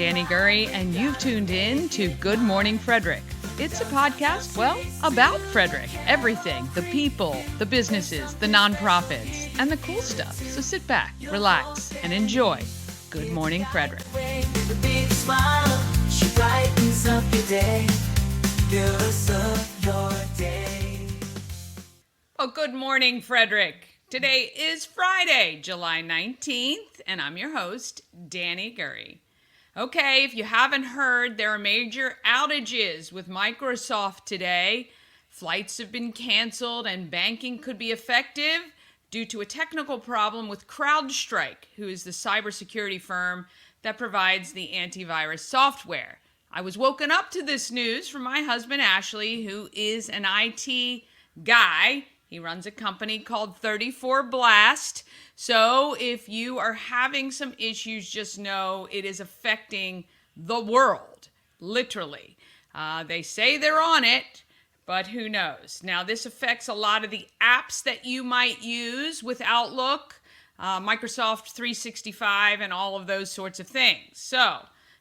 Dani Gurry, and you've tuned in to Good Morning Frederick. It's a podcast, well, about Frederick. Everything, the people, the businesses, the nonprofits, and the cool stuff. So sit back, relax, and enjoy Good Morning Frederick. Oh, good morning, Frederick. Today is Friday, July 19th, and I'm your host, Dani Gurry. Okay, if you haven't heard, there are major outages with Microsoft today. Flights have been canceled and banking could be effective due to a technical problem with CrowdStrike, who is the cybersecurity firm that provides the antivirus software. I was woken up to this news from my husband, Ashley, who is an IT guy. He runs a company called 34 Blast. So if you are having some issues, just know it is affecting the world, literally. They say they're on it, but who knows? Now, this affects a lot of the apps that you might use with Outlook, Microsoft 365, and all of those sorts of things. So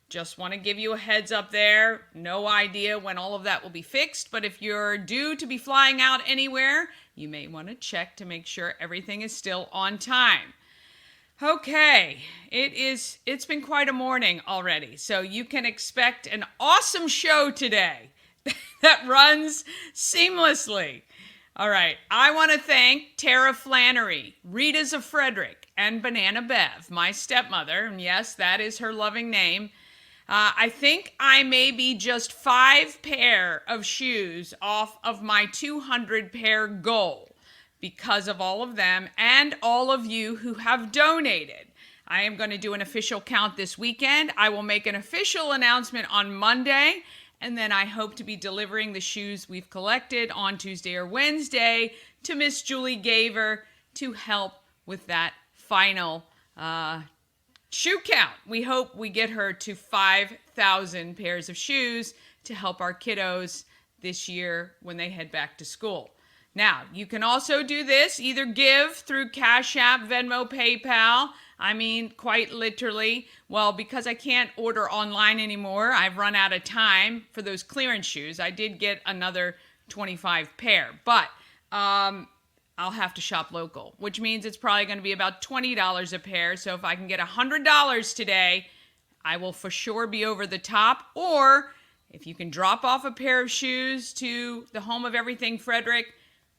just want to give you a heads up there. No idea when all of that will be fixed, but if you're due to be flying out anywhere, you may want to check to make sure everything is still on time. Okay, it's been quite a morning already, so you can expect an awesome show today that runs seamlessly. All right, I want to thank Tara Flannery, Rita's of Frederick, and Banana Bev, my stepmother, and yes, that is her loving name. I think I may be just 5 pair of shoes off of my 200 pair goal because of all of them and all of you who have donated. I am going to do an official count this weekend. I will make an official announcement on Monday, and then I hope to be delivering the shoes we've collected on Tuesday or Wednesday to Miss Julie Gaver to help with that final shoe count. We hope we get her to 5,000 pairs of shoes to help our kiddos this year when they head back to school. Now, you can also do this, either give through Cash App, Venmo, PayPal. I mean, quite literally. Well, because I can't order online anymore, I've run out of time for those clearance shoes. I did get another 25 pair, but I'll have to shop local, which means it's probably going to be about $20 a pair. So if I can get $100 today, I will for sure be over the top. Or if you can drop off a pair of shoes to the home of everything Frederick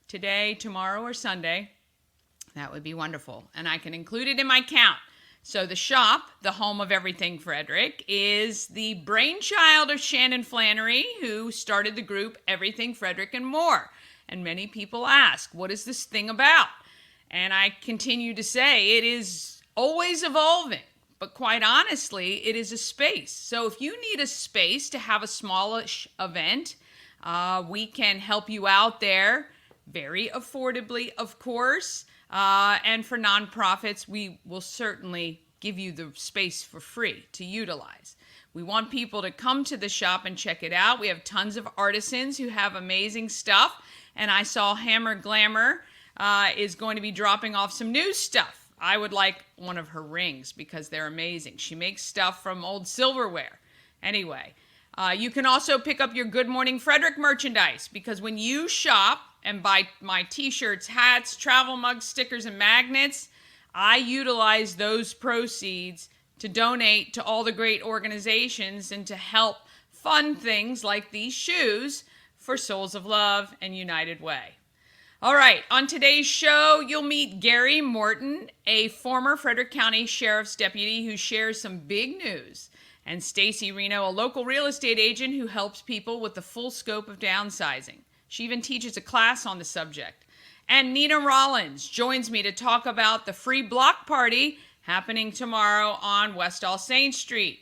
today, tomorrow, or Sunday, that would be wonderful. And I can include it in my count. So the shop, the home of everything Frederick, is the brainchild of Shannon Flannery, who started the group Everything Frederick and More. And many people ask, what is this thing about? And I continue to say it is always evolving, but quite honestly, it is a space. So if you need a space to have a smallish event, we can help you out there very affordably, of course. And for nonprofits, we will certainly give you the space for free to utilize. We want people to come to the shop and check it out. We have tons of artisans who have amazing stuff. And I saw Hammer Glamour is going to be dropping off some new stuff. I would like one of her rings because they're amazing. She makes stuff from old silverware. Anyway, you can also pick up your Good Morning Frederick merchandise because when you shop and buy my t-shirts, hats, travel mugs, stickers, and magnets, I utilize those proceeds to donate to all the great organizations and to help fund things like these shoes for Souls of Love and United Way. All right, on today's show, you'll meet Gary Morton, a former Frederick County Sheriff's deputy who shares some big news, and Stacy Reno, a local real estate agent who helps people with the full scope of downsizing. She even teaches a class on the subject. And Nina Rollins joins me to talk about the free block party happening tomorrow on West All Saints Street.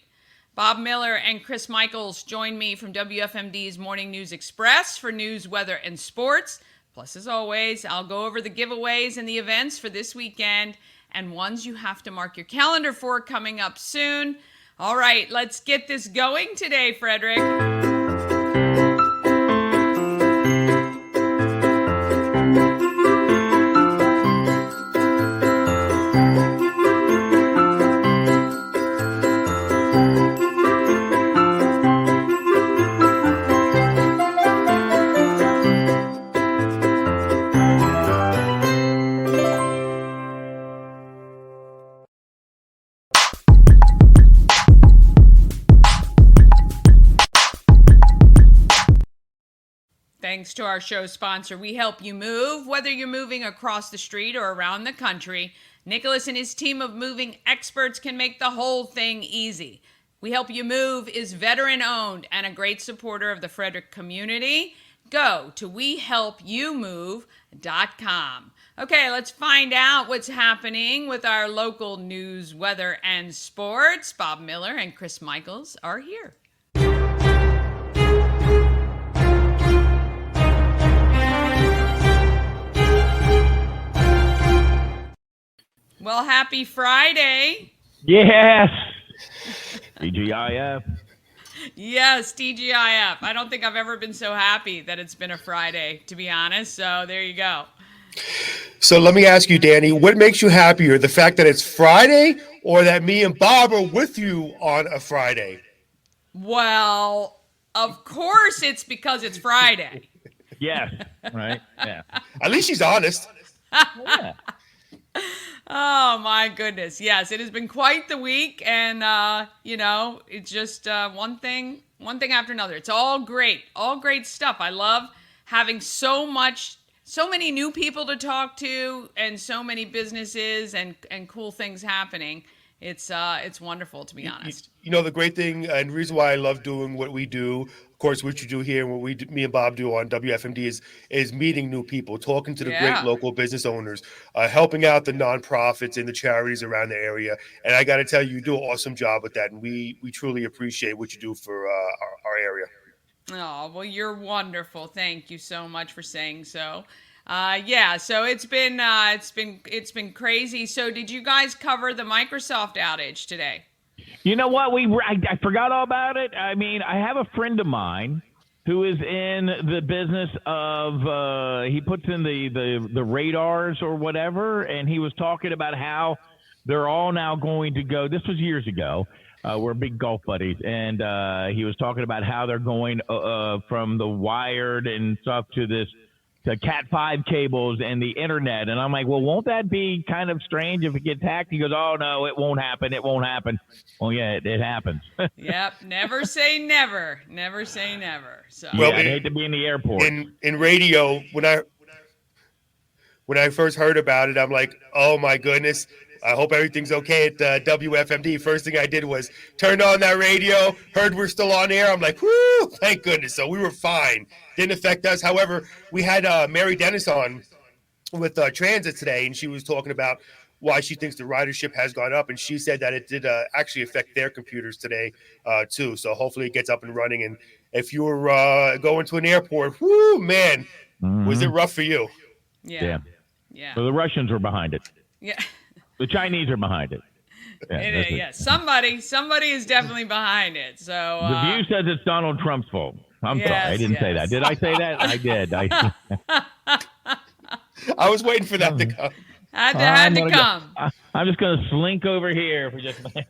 Bob Miller and Chris Michaels join me from WFMD's Morning News Express for news, weather, and sports. Plus, as always, I'll go over the giveaways and the events for this weekend and ones you have to mark your calendar for coming up soon. All right, let's get this going today, Frederick. thanks to our show sponsor. We help you move, whether you're moving across the street or around the country. Nicholas and his team of moving experts can make the whole thing easy. We Help You Move is veteran-owned and a great supporter of the Frederick community. Go to wehelpyoumove.com. Okay, let's find out what's happening with our local news, weather, and sports. Bob Miller and Chris Michaels are here. Well, happy Friday. Yes. TGIF. Yes, TGIF. I don't think I've ever been so happy that it's been a Friday, to be honest. So there you go. So let me ask you, Dani, what makes you happier? The fact that it's Friday or that me and Bob are with you on a Friday? Well, of course it's because it's Friday. Yes. Right. Yeah. At least she's honest. Yeah. Oh my goodness. Yes, it has been quite the week, and it's just one thing after another. It's all great stuff. I love having so many new people to talk to and so many businesses and cool things happening. It's wonderful, to be honest. You know, the great thing and the reason why I love doing what we do, of course, what you do here and me and Bob do on WFMD is meeting new people, talking to the great local business owners, helping out the nonprofits and the charities around the area. And I got to tell you, you do an awesome job with that. And we truly appreciate what you do for our area. Oh, well, you're wonderful. Thank you so much for saying so. So it's been crazy. So did you guys cover the Microsoft outage today? You know what? I forgot all about it. I mean, I have a friend of mine who is in the business of he puts in the radars or whatever, and he was talking about how they're all now going to go. This was years ago. We're big golf buddies, and he was talking about how they're going from the wired and stuff to Cat 5 cables and the internet. And I'm like, well, won't that be kind of strange if it gets hacked? He goes, oh, no, it won't happen. It won't happen. Well, yeah, it happens. Yep. Never say never. Never say never. So well, I'd hate to be in the airport. In radio, when I first heard about it, I'm like, oh, my goodness. I hope everything's okay at WFMD. First thing I did was turned on that radio, heard we're still on air. I'm like, whoo, thank goodness. So we were fine. Didn't affect us. However, we had Mary Dennis on with Transit today, and she was talking about why she thinks the ridership has gone up. And she said that it did actually affect their computers today, too. So hopefully it gets up and running. And if you were going to an airport, whoo, man, was it rough for you? Yeah. So the Russians were behind it. Yeah. The Chinese are behind it. Yeah, somebody is definitely behind it. So The View says it's Donald Trump's fault. I'm sorry, I didn't say that. Did I say that? I did. I was waiting for that to come. Had to come. I'm just going to slink over here for just a minute.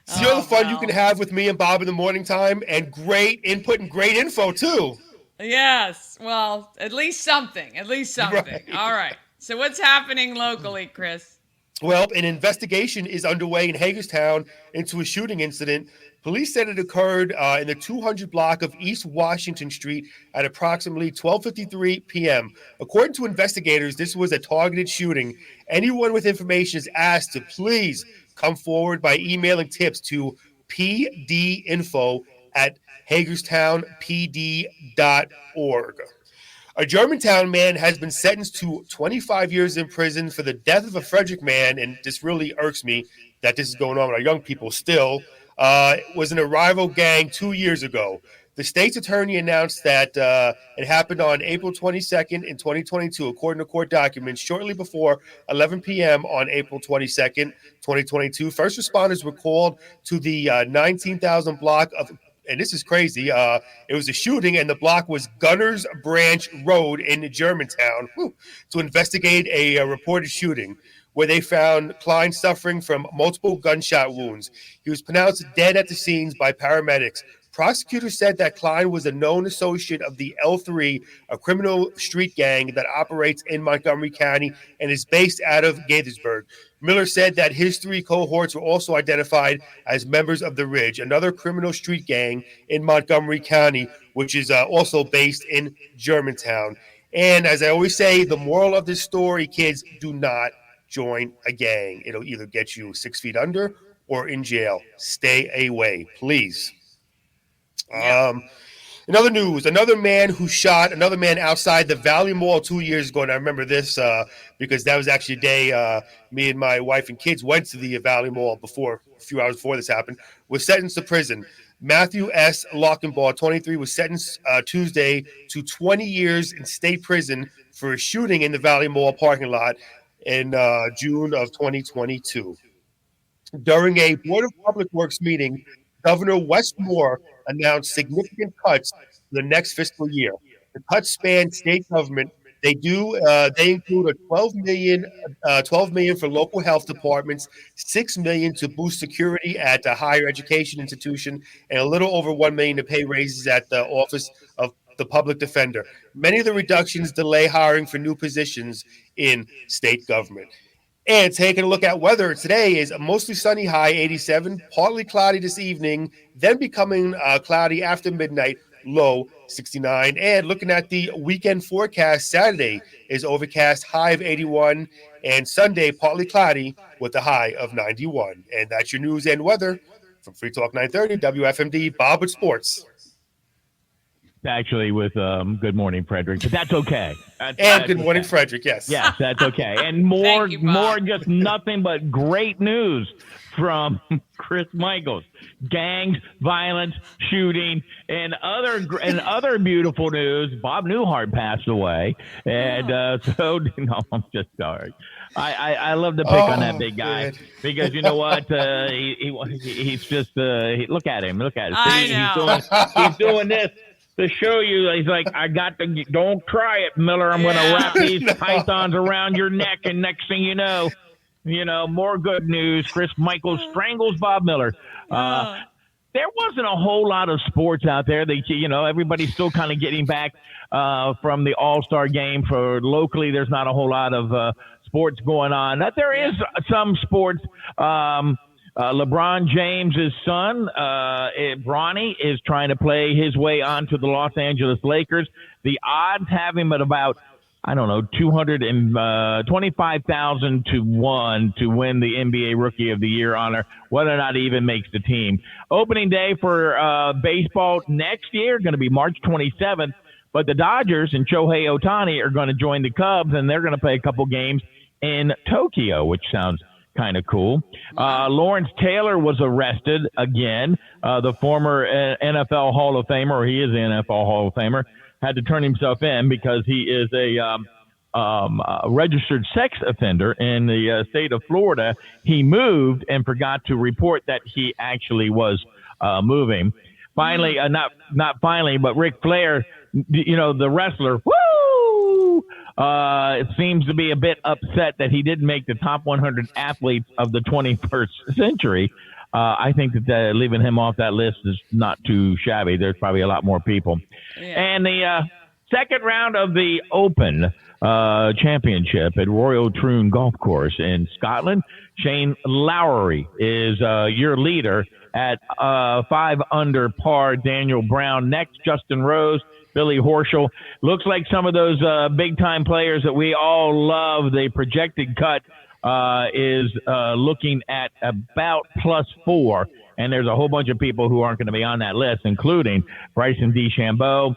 See all the fun you can have with me and Bob in the morning time, and great input and great info, too. Yes. Well, at least something. Right. All right. So what's happening locally, Chris? Well, an investigation is underway in Hagerstown into a shooting incident. Police said it occurred in the 200 block of East Washington Street at approximately 12:53 p.m. According to investigators, this was a targeted shooting. Anyone with information is asked to please come forward by emailing tips to pdinfo@hagerstownpd.org. A Germantown man has been sentenced to 25 years in prison for the death of a Frederick man, and this really irks me that this is going on with our young people still. It was an rival gang 2 years ago. The state's attorney announced that it happened on April 22nd in 2022, according to court documents. Shortly before 11 p.m. on April 22nd, 2022, first responders were called to the 19,000 block of, and this is crazy, it was a shooting, and the block was Gunners Branch Road in Germantown, to investigate a reported shooting, where they found Klein suffering from multiple gunshot wounds. He was pronounced dead at the scenes by paramedics. Prosecutors said that Klein was a known associate of the L3, a criminal street gang that operates in Montgomery County and is based out of Gaithersburg. Miller said that his 3 cohorts were also identified as members of the Ridge, another criminal street gang in Montgomery County, which is also based in Germantown. And as I always say, the moral of this story, kids, do not join a gang. It'll either get you 6 feet under or in jail. Stay away, please. Yeah. In other news, another man who shot another man outside the Valley Mall 2 years ago, and I remember this because that was actually a day me and my wife and kids went to the Valley Mall a few hours before this happened, was sentenced to prison. Matthew S. Lockenbaugh, 23, was sentenced Tuesday to 20 years in state prison for a shooting in the Valley Mall parking lot in June of 2022. During a Board of Public Works meeting, Governor Westmore announced significant cuts for the next fiscal year. The cuts span state government. They include a $12 million for local health departments, $6 million to boost security at a higher education institution, and a little over $1 million to pay raises at the Office of the Public Defender. Many of the reductions delay hiring for new positions in state government. And taking a look at weather, today is a mostly sunny, high 87, partly cloudy this evening, then becoming cloudy after midnight, low 69. And looking at the weekend forecast, Saturday is overcast, high of 81, and Sunday partly cloudy with a high of 91. And that's your news and weather from Free Talk 930 WFMD, Bob with Sports. Actually, with Good Morning, Frederick, but that's okay. Good Morning, Frederick, yes. Yes, that's okay. And more just nothing but great news from Chris Michaels. Gangs, violence, shooting, and other beautiful news. Bob Newhart passed away. And I'm just sorry. I love to pick on that big guy because you know what? He's just look at him. Look at him. He's doing this. To show you, he's like, don't try it, Miller. I'm going to wrap these pythons around your neck. And next thing you know, more good news. Chris Michaels strangles Bob Miller. There wasn't a whole lot of sports out there. Everybody's still kind of getting back from the All-Star game. For locally, there's not a whole lot of sports going on. There is some sports. LeBron James's son, Bronny, is trying to play his way onto the Los Angeles Lakers. The odds have him at about, 225,000 to 1 to win the NBA Rookie of the Year honor, whether or not he even makes the team. Opening day for baseball next year, going to be March 27th, but the Dodgers and Shohei Ohtani are going to join the Cubs, and they're going to play a couple games in Tokyo, which sounds kind of cool. Lawrence Taylor was arrested again. The former NFL Hall of Famer, or he is an NFL Hall of Famer, had to turn himself in because he is a registered sex offender in the state of Florida. He moved and forgot to report that he actually was moving. Finally, not finally, but Ric Flair, the wrestler, it seems to be a bit upset that he didn't make the top 100 athletes of the 21st century. I think that leaving him off that list is not too shabby. There's probably a lot more people. Yeah. And the second round of the Open Championship at Royal Troon Golf Course in Scotland, Shane Lowry is your leader at 5 under par. Daniel Brown next, Justin Rose, Billy Horschel. Looks like some of those big-time players that we all love. The projected cut is looking at about +4, and there's a whole bunch of people who aren't going to be on that list, including Bryson DeChambeau,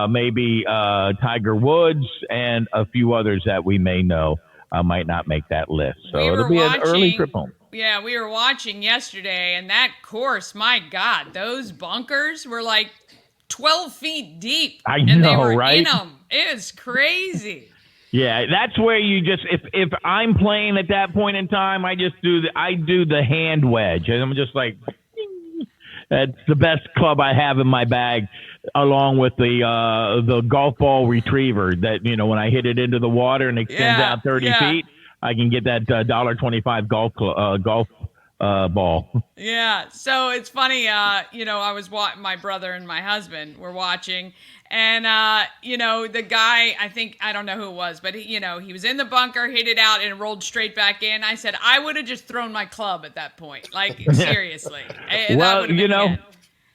maybe Tiger Woods, and a few others that we may know might not make that list. So it'll be an early trip home. Yeah, we were watching yesterday, and that course, my God, those bunkers were like 12 feet deep. And they were right? In them. It was crazy. Yeah, that's where you just if I'm playing at that point in time, I do the hand wedge, and I'm just like, that's the best club I have in my bag, along with the golf ball retriever that when I hit it into the water and extends out 30 feet, I can get that $1.25 golf ball. Yeah. So it's funny, I was my brother and my husband were watching, and the guy, I don't know who it was, but he was in the bunker, hit it out, and rolled straight back in. I said I would have just thrown my club at that point. Like, seriously. Well,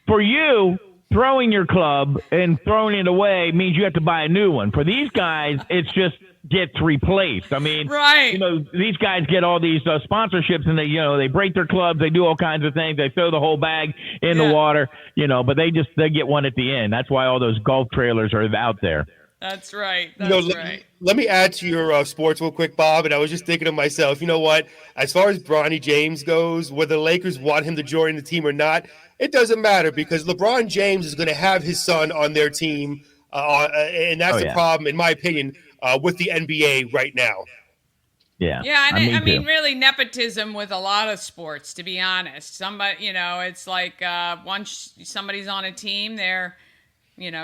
for you, throwing your club and throwing it away means you have to buy a new one. For these guys, it's just gets replaced. I mean, right. These guys get all these sponsorships, and they break their clubs. They do all kinds of things. They throw the whole bag in the water, but they get one at the end. That's why all those golf trailers are out there. That's right. That's right. Let me add to your sports real quick, Bob. And I was just thinking to myself, you know what? As far as Bronny James goes, whether the Lakers want him to join the team or not, it doesn't matter because LeBron James is going to have his son on their team. And that's the problem, in my opinion, with the NBA right now. Yeah. Yeah, and I mean, really nepotism with a lot of sports, to be honest. Somebody, it's like once somebody's on a team, they're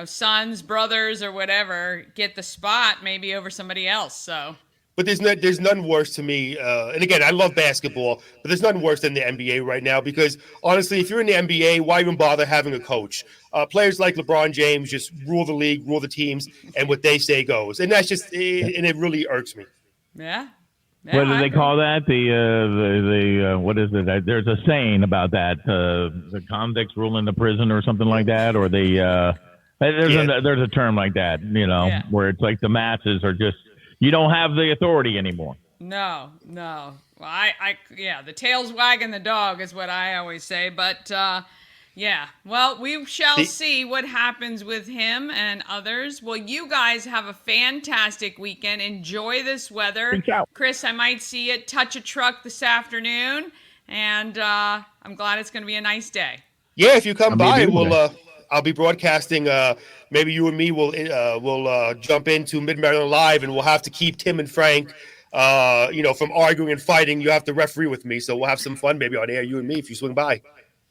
sons, brothers, or whatever get the spot maybe over somebody else. So, but there's none worse to me. And again, I love basketball, but there's none worse than the NBA right now because honestly, if you're in the NBA, why even bother having a coach? Players like LeBron James just rule the league, rule the teams, and what they say goes. And that's just, and it really irks me. Yeah. What do they call that? The what is it? There's a saying about that. The convicts ruling the prison or something like that, or there's a term like that, where it's like the masses are just, you don't have the authority anymore. No. Well, the tail's wagging the dog is what I always say. But, well, we shall see what happens with him and others. Well, you guys have a fantastic weekend. Enjoy this weather. Chris, I might see you touch a truck this afternoon. And I'm glad it's going to be a nice day. Yeah, if you come by, I'll be broadcasting. Maybe you and me will jump into Mid-Maryland Live, and we'll have to keep Tim and Frank, from arguing and fighting. You have to referee with me, so we'll have some fun maybe on air, you and me, if you swing by.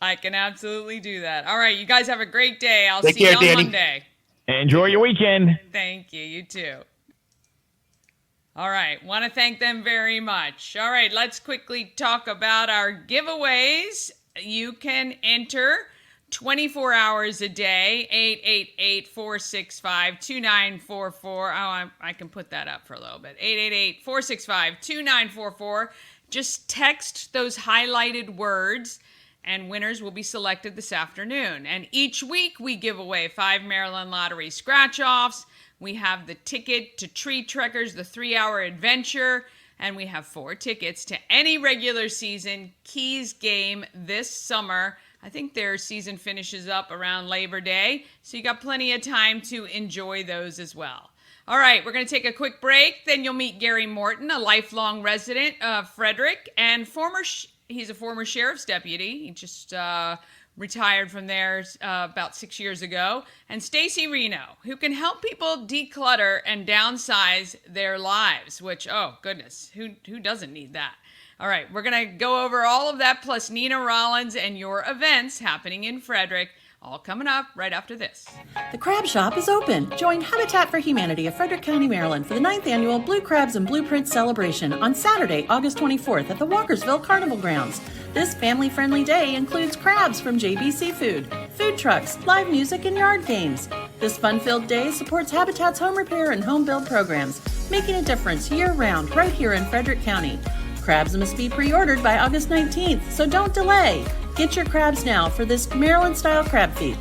I can absolutely do that. All right, you guys have a great day. I'll see you on Dani. Monday. Enjoy your weekend. Thank you. You too. All right, want to thank them very much. All right, let's quickly talk about our giveaways. You can enter 24 hours a day, 888-465-2944. Oh, I can put that up for a little bit. 888-465-2944. Just text those highlighted words, and winners will be selected this afternoon. And each week we give away 5 Maryland Lottery scratch-offs. We have the ticket to Tree Trekkers, the 3-hour adventure, and we have 4 tickets to any regular season Keys game this summer. I think their season finishes up around Labor Day, so you got plenty of time to enjoy those as well. All right, we're going to take a quick break. Then you'll meet Gary Morton, a lifelong resident of Frederick, and he's a former sheriff's deputy. He just retired from there about 6 years ago. And Stacy Reno, who can help people declutter and downsize their lives, which, oh, goodness, who doesn't need that? All right, we're going to go over all of that, plus Nina Rollins and your events happening in Frederick, all coming up right after this. The Crab Shop is open. Join Habitat for Humanity of Frederick County, Maryland for the 9th annual Blue Crabs and Blueprints celebration on Saturday, August 24th at the Walkersville Carnival Grounds. This family-friendly day includes crabs from JB Seafood, food trucks, live music, and yard games. This fun-filled day supports Habitat's home repair and home build programs, making a difference year-round right here in Frederick County. Crabs must be pre-ordered by August 19th, so don't delay. Get your crabs now for this Maryland-style crab feast.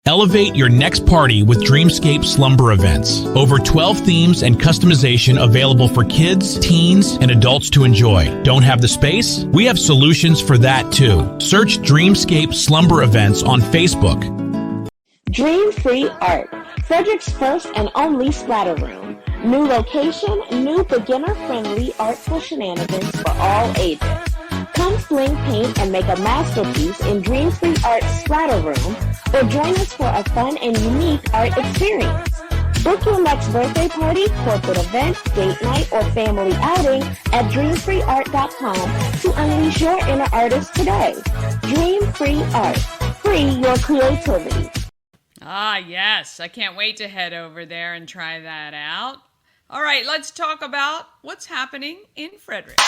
Elevate your next party with Dreamscape Slumber Events. Over 12 themes and customization available for kids, teens, and adults to enjoy. Don't have the space? We have solutions for that too. Search Dreamscape Slumber Events on Facebook. Dream Free Art, Frederick's first and only splatter room. New location, new beginner-friendly artful shenanigans for all ages. Come sling paint and make a masterpiece in Dream Free Art's splatter room, or join us for a fun and unique art experience. Book your next birthday party, corporate event, date night, or family outing at dreamfreeart.com to unleash your inner artist today. Dream Free Art, free your creativity. Ah, yes. I can't wait to head over there and try that out. All right, let's talk about what's happening in Frederick.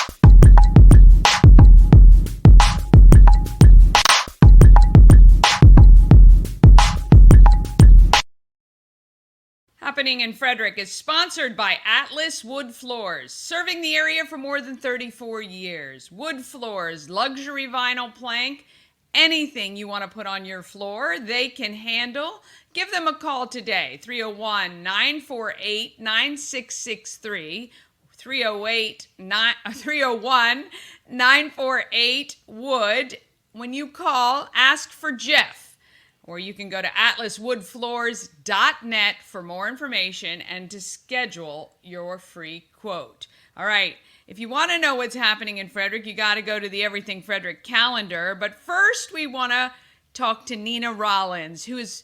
Happening in Frederick is sponsored by Atlas Wood Floors, serving the area for more than 34 years. Wood floors, luxury vinyl plank, anything you want to put on your floor, they can handle. Give them a call today, 301-948-9663, 301-948-WOOD. When you call, ask for Jeff. Or you can go to atlaswoodfloors.net for more information and to schedule your free quote. All right, if you want to know what's happening in Frederick, you got to go to the Everything Frederick calendar. But first, we want to talk to Nina Rollins, who is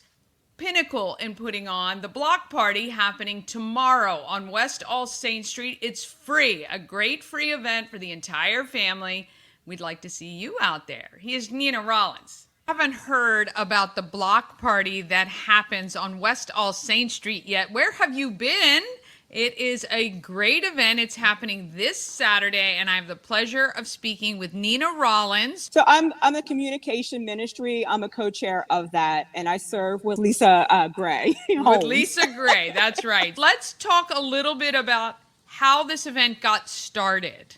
pinnacle in putting on the block party happening tomorrow on West All Saints Street. It's free, a great free event for the entire family. We'd like to see you out there. Here's Nina Rollins. Haven't heard about the block party that happens on West All Saints Street yet. Where have you been? It is a great event. It's happening this Saturday, and I have the pleasure of speaking with Nina Rollins. So I'm a communication ministry. I'm a co-chair of that, and I serve with Lisa Gray. With Lisa Gray, that's right. Let's talk a little bit about how this event got started.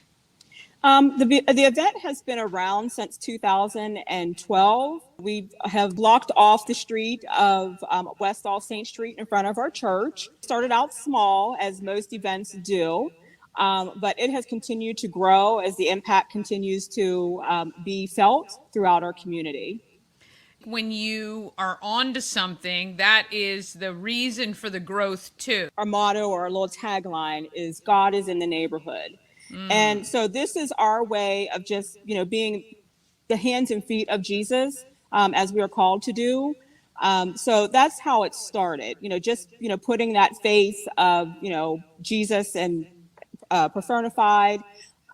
The event has been around since 2012. We have blocked off the street of West All Saints Street in front of our church. Started out small, as most events do, but it has continued to grow as the impact continues to be felt throughout our community. When you are onto something, that is the reason for the growth too. Our motto or our little tagline is God is in the neighborhood. And so this is our way of just, being the hands and feet of Jesus, as we are called to do. So that's how it started, just, putting that face of, Jesus and personified,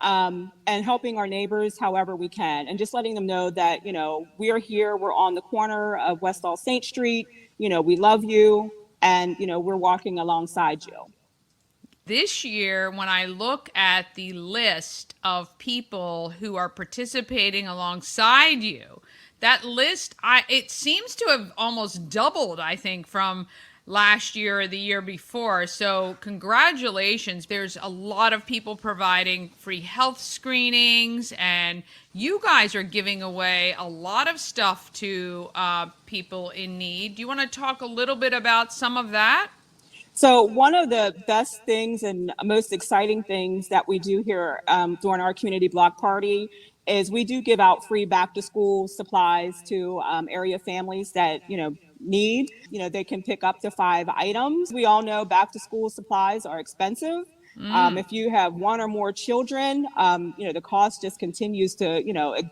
and helping our neighbors however we can, and just letting them know that, we are here, we're on the corner of West All Saints Street, we love you, and, we're walking alongside you. This year, when I look at the list of people who are participating alongside you, that list, it seems to have almost doubled, I think, from last year or the year before. So congratulations. There's a lot of people providing free health screenings, and you guys are giving away a lot of stuff to people in need. Do you want to talk a little bit about some of that? So one of the best things and most exciting things that we do here during our community block party is we do give out free back to school supplies to area families that, need. They can pick up to 5 items. We all know back to school supplies are expensive. If you have one or more children, the cost just continues to,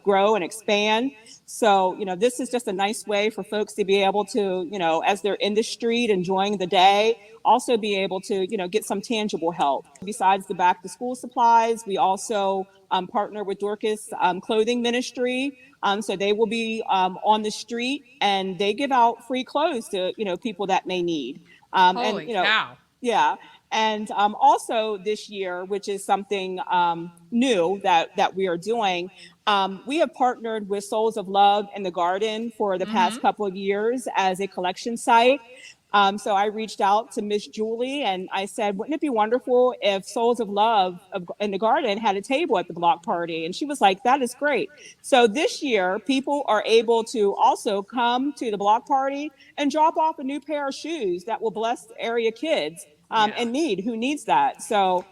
grow and expand. So, this is just a nice way for folks to be able to, as they're in the street enjoying the day, also be able to, get some tangible help. Besides the back to school supplies, we also partner with Dorcas Clothing Ministry. So they will be on the street, and they give out free clothes to, people that may need. Holy cow. Yeah. And also this year, which is something new that we are doing, we have partnered with Souls of Love in the Garden for the past couple of years as a collection site. So I reached out to Miss Julie and I said, wouldn't it be wonderful if Souls of Love in the Garden had a table at the block party? And she was like, that is great. So this year, people are able to also come to the block party and drop off a new pair of shoes that will bless area kids in need, who needs that. So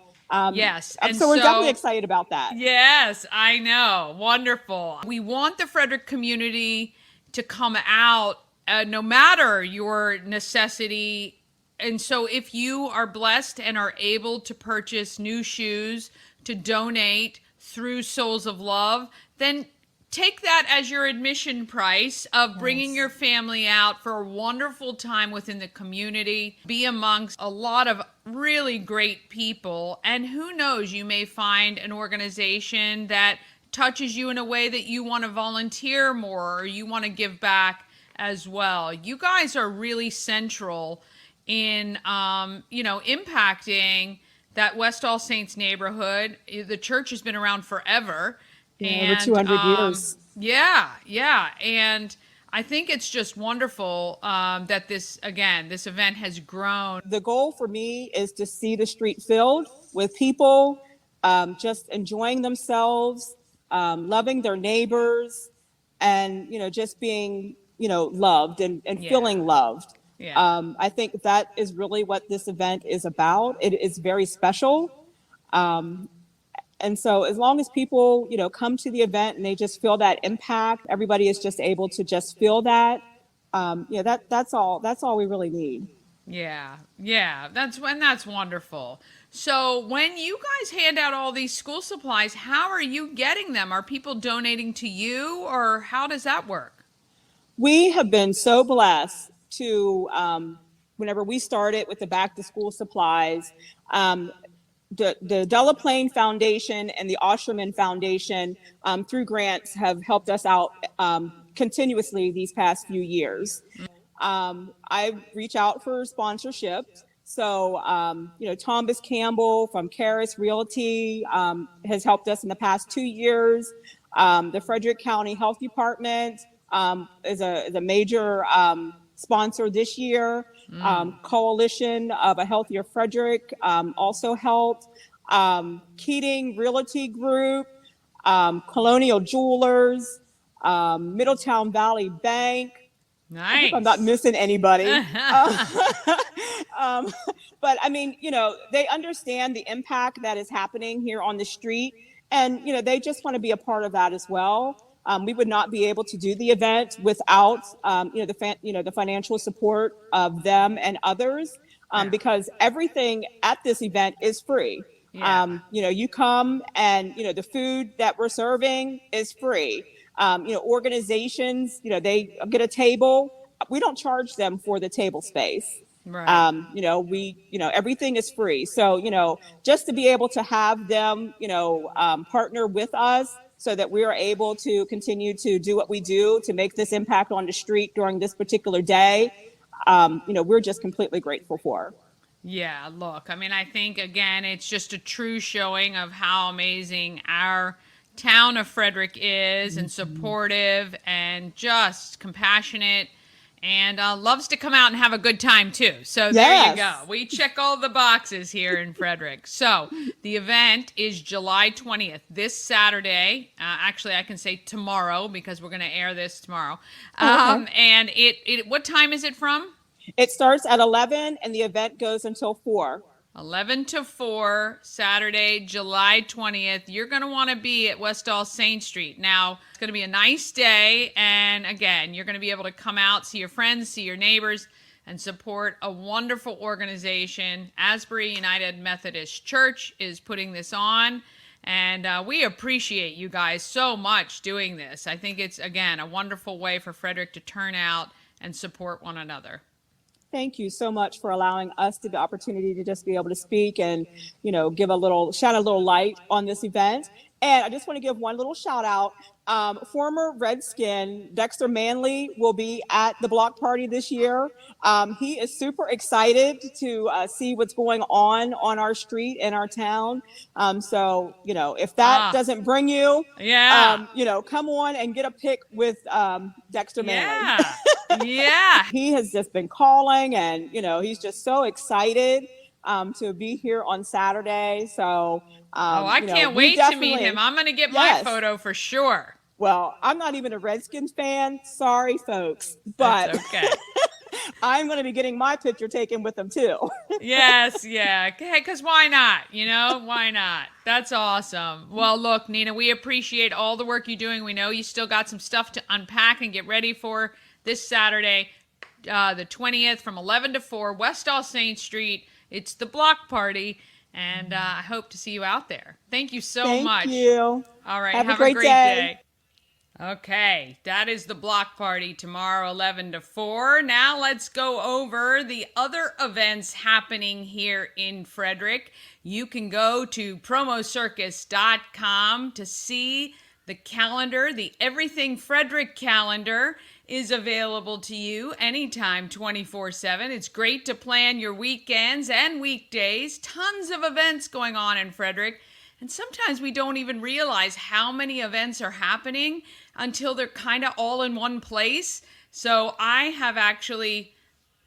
yes. And so we're definitely excited about that. Yes, I know. Wonderful. We want the Frederick community to come out no matter your necessity. And so if you are blessed and are able to purchase new shoes to donate through Souls of Love, then take that as your admission price of bringing your family out for a wonderful time within the community, be amongst a lot of really great people. And who knows, you may find an organization that touches you in a way that you want to volunteer more or you want to give back as well. You guys are really central in, impacting that West All Saints neighborhood. The church has been around forever. Over 200 years. Yeah. And I think it's just wonderful that this event has grown. The goal for me is to see the street filled with people just enjoying themselves, loving their neighbors, and, just being, loved and feeling loved. Yeah. I think that is really what this event is about. It is very special. And so as long as people, come to the event and they just feel that impact, everybody is just able to just feel that. That's all we really need. Yeah. That's wonderful. So when you guys hand out all these school supplies, how are you getting them? Are people donating to you, or how does that work? We have been so blessed to, whenever we started with the back to school supplies, the Delaplane Foundation and the Osterman Foundation, through grants, have helped us out continuously these past few years. I reach out for sponsorships. So, Thomas Campbell from Caris Realty has helped us in the past 2 years. The Frederick County Health Department is a major sponsor this year. Coalition of a Healthier Frederick also helped. Keating Realty Group, Colonial Jewelers, Middletown Valley Bank. Nice. I hope I'm not missing anybody. But I mean, they understand the impact that is happening here on the street, and they just want to be a part of that as well. We would not be able to do the event without the financial support of them and others, because everything at this event is free. Yeah. You come and the food that we're serving is free. Organizations, they get a table. We don't charge them for the table space. Right. Everything is free. So, just to be able to have them, partner with us so that we are able to continue to do what we do to make this impact on the street during this particular day, we're just completely grateful for. Yeah, look, I mean, I think, again, it's just a true showing of how amazing our town of Frederick is, and supportive and just compassionate, and loves to come out and have a good time too. So there you go. We check all the boxes here in Frederick. So the event is July 20th, this Saturday. Actually, I can say tomorrow because we're going to air this tomorrow. Okay. And what time is it from? It starts at 11 and the event goes until 4. 11 to 4, Saturday, July 20th. You're going to want to be at West All Saint Street. Now, it's going to be a nice day. And again, you're going to be able to come out, see your friends, see your neighbors, and support a wonderful organization. Asbury United Methodist Church is putting this on. And we appreciate you guys so much doing this. I think it's, again, a wonderful way for Frederick to turn out and support one another. Thank you so much for allowing us the opportunity to just be able to speak and, shine a little light on this event. And I just want to give one little shout out. Former Redskin Dexter Manley will be at the block party this year. He is super excited to see what's going on our street in our town. So, if that doesn't bring you, come on and get a pic with Dexter Manley. Yeah. He has just been calling, and, he's just so excited to be here on Saturday. So, I can't wait to meet him. I'm going to get my photo for sure. Well, I'm not even a Redskins fan. Sorry, folks. But that's okay. I'm going to be getting my picture taken with him, too. Yes, yeah. Hey, because why not? Why not? That's awesome. Well, look, Nina, we appreciate all the work you're doing. We know you still got some stuff to unpack and get ready for this Saturday, the 20th, from 11 to 4, West All Saint Street. It's the block party, and I hope to see you out there. Thank you so much. Thank you. All right, have a great day. Okay, that is the block party tomorrow, 11 to 4. Now let's go over the other events happening here in Frederick. You can go to promocircus.com to see The calendar, the Everything Frederick calendar, is available to you anytime 24/7. It's great to plan your weekends and weekdays. Tons of events going on in Frederick. And sometimes we don't even realize how many events are happening until they're kind of all in one place. So I have actually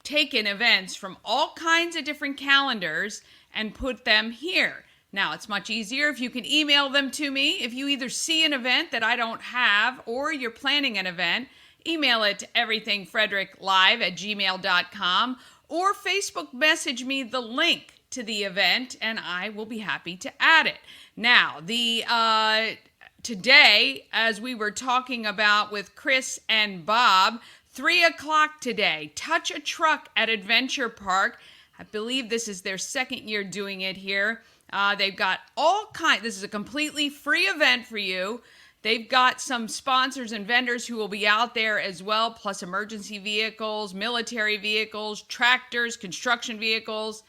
taken events from all kinds of different calendars and put them here. Now, it's much easier if you can email them to me. If you either see an event that I don't have or you're planning an event, email it to everythingfredericklive@gmail.com or Facebook message me the link to the event and I will be happy to add it. Now, today, as we were talking about with Chris and Bob, 3 o'clock today, Touch a Truck at Adventure Park. I believe this is their second year doing it here. They've got all kinds. This is a completely free event for you. They've got some sponsors and vendors who will be out there as well, plus emergency vehicles, military vehicles, tractors, construction vehicles.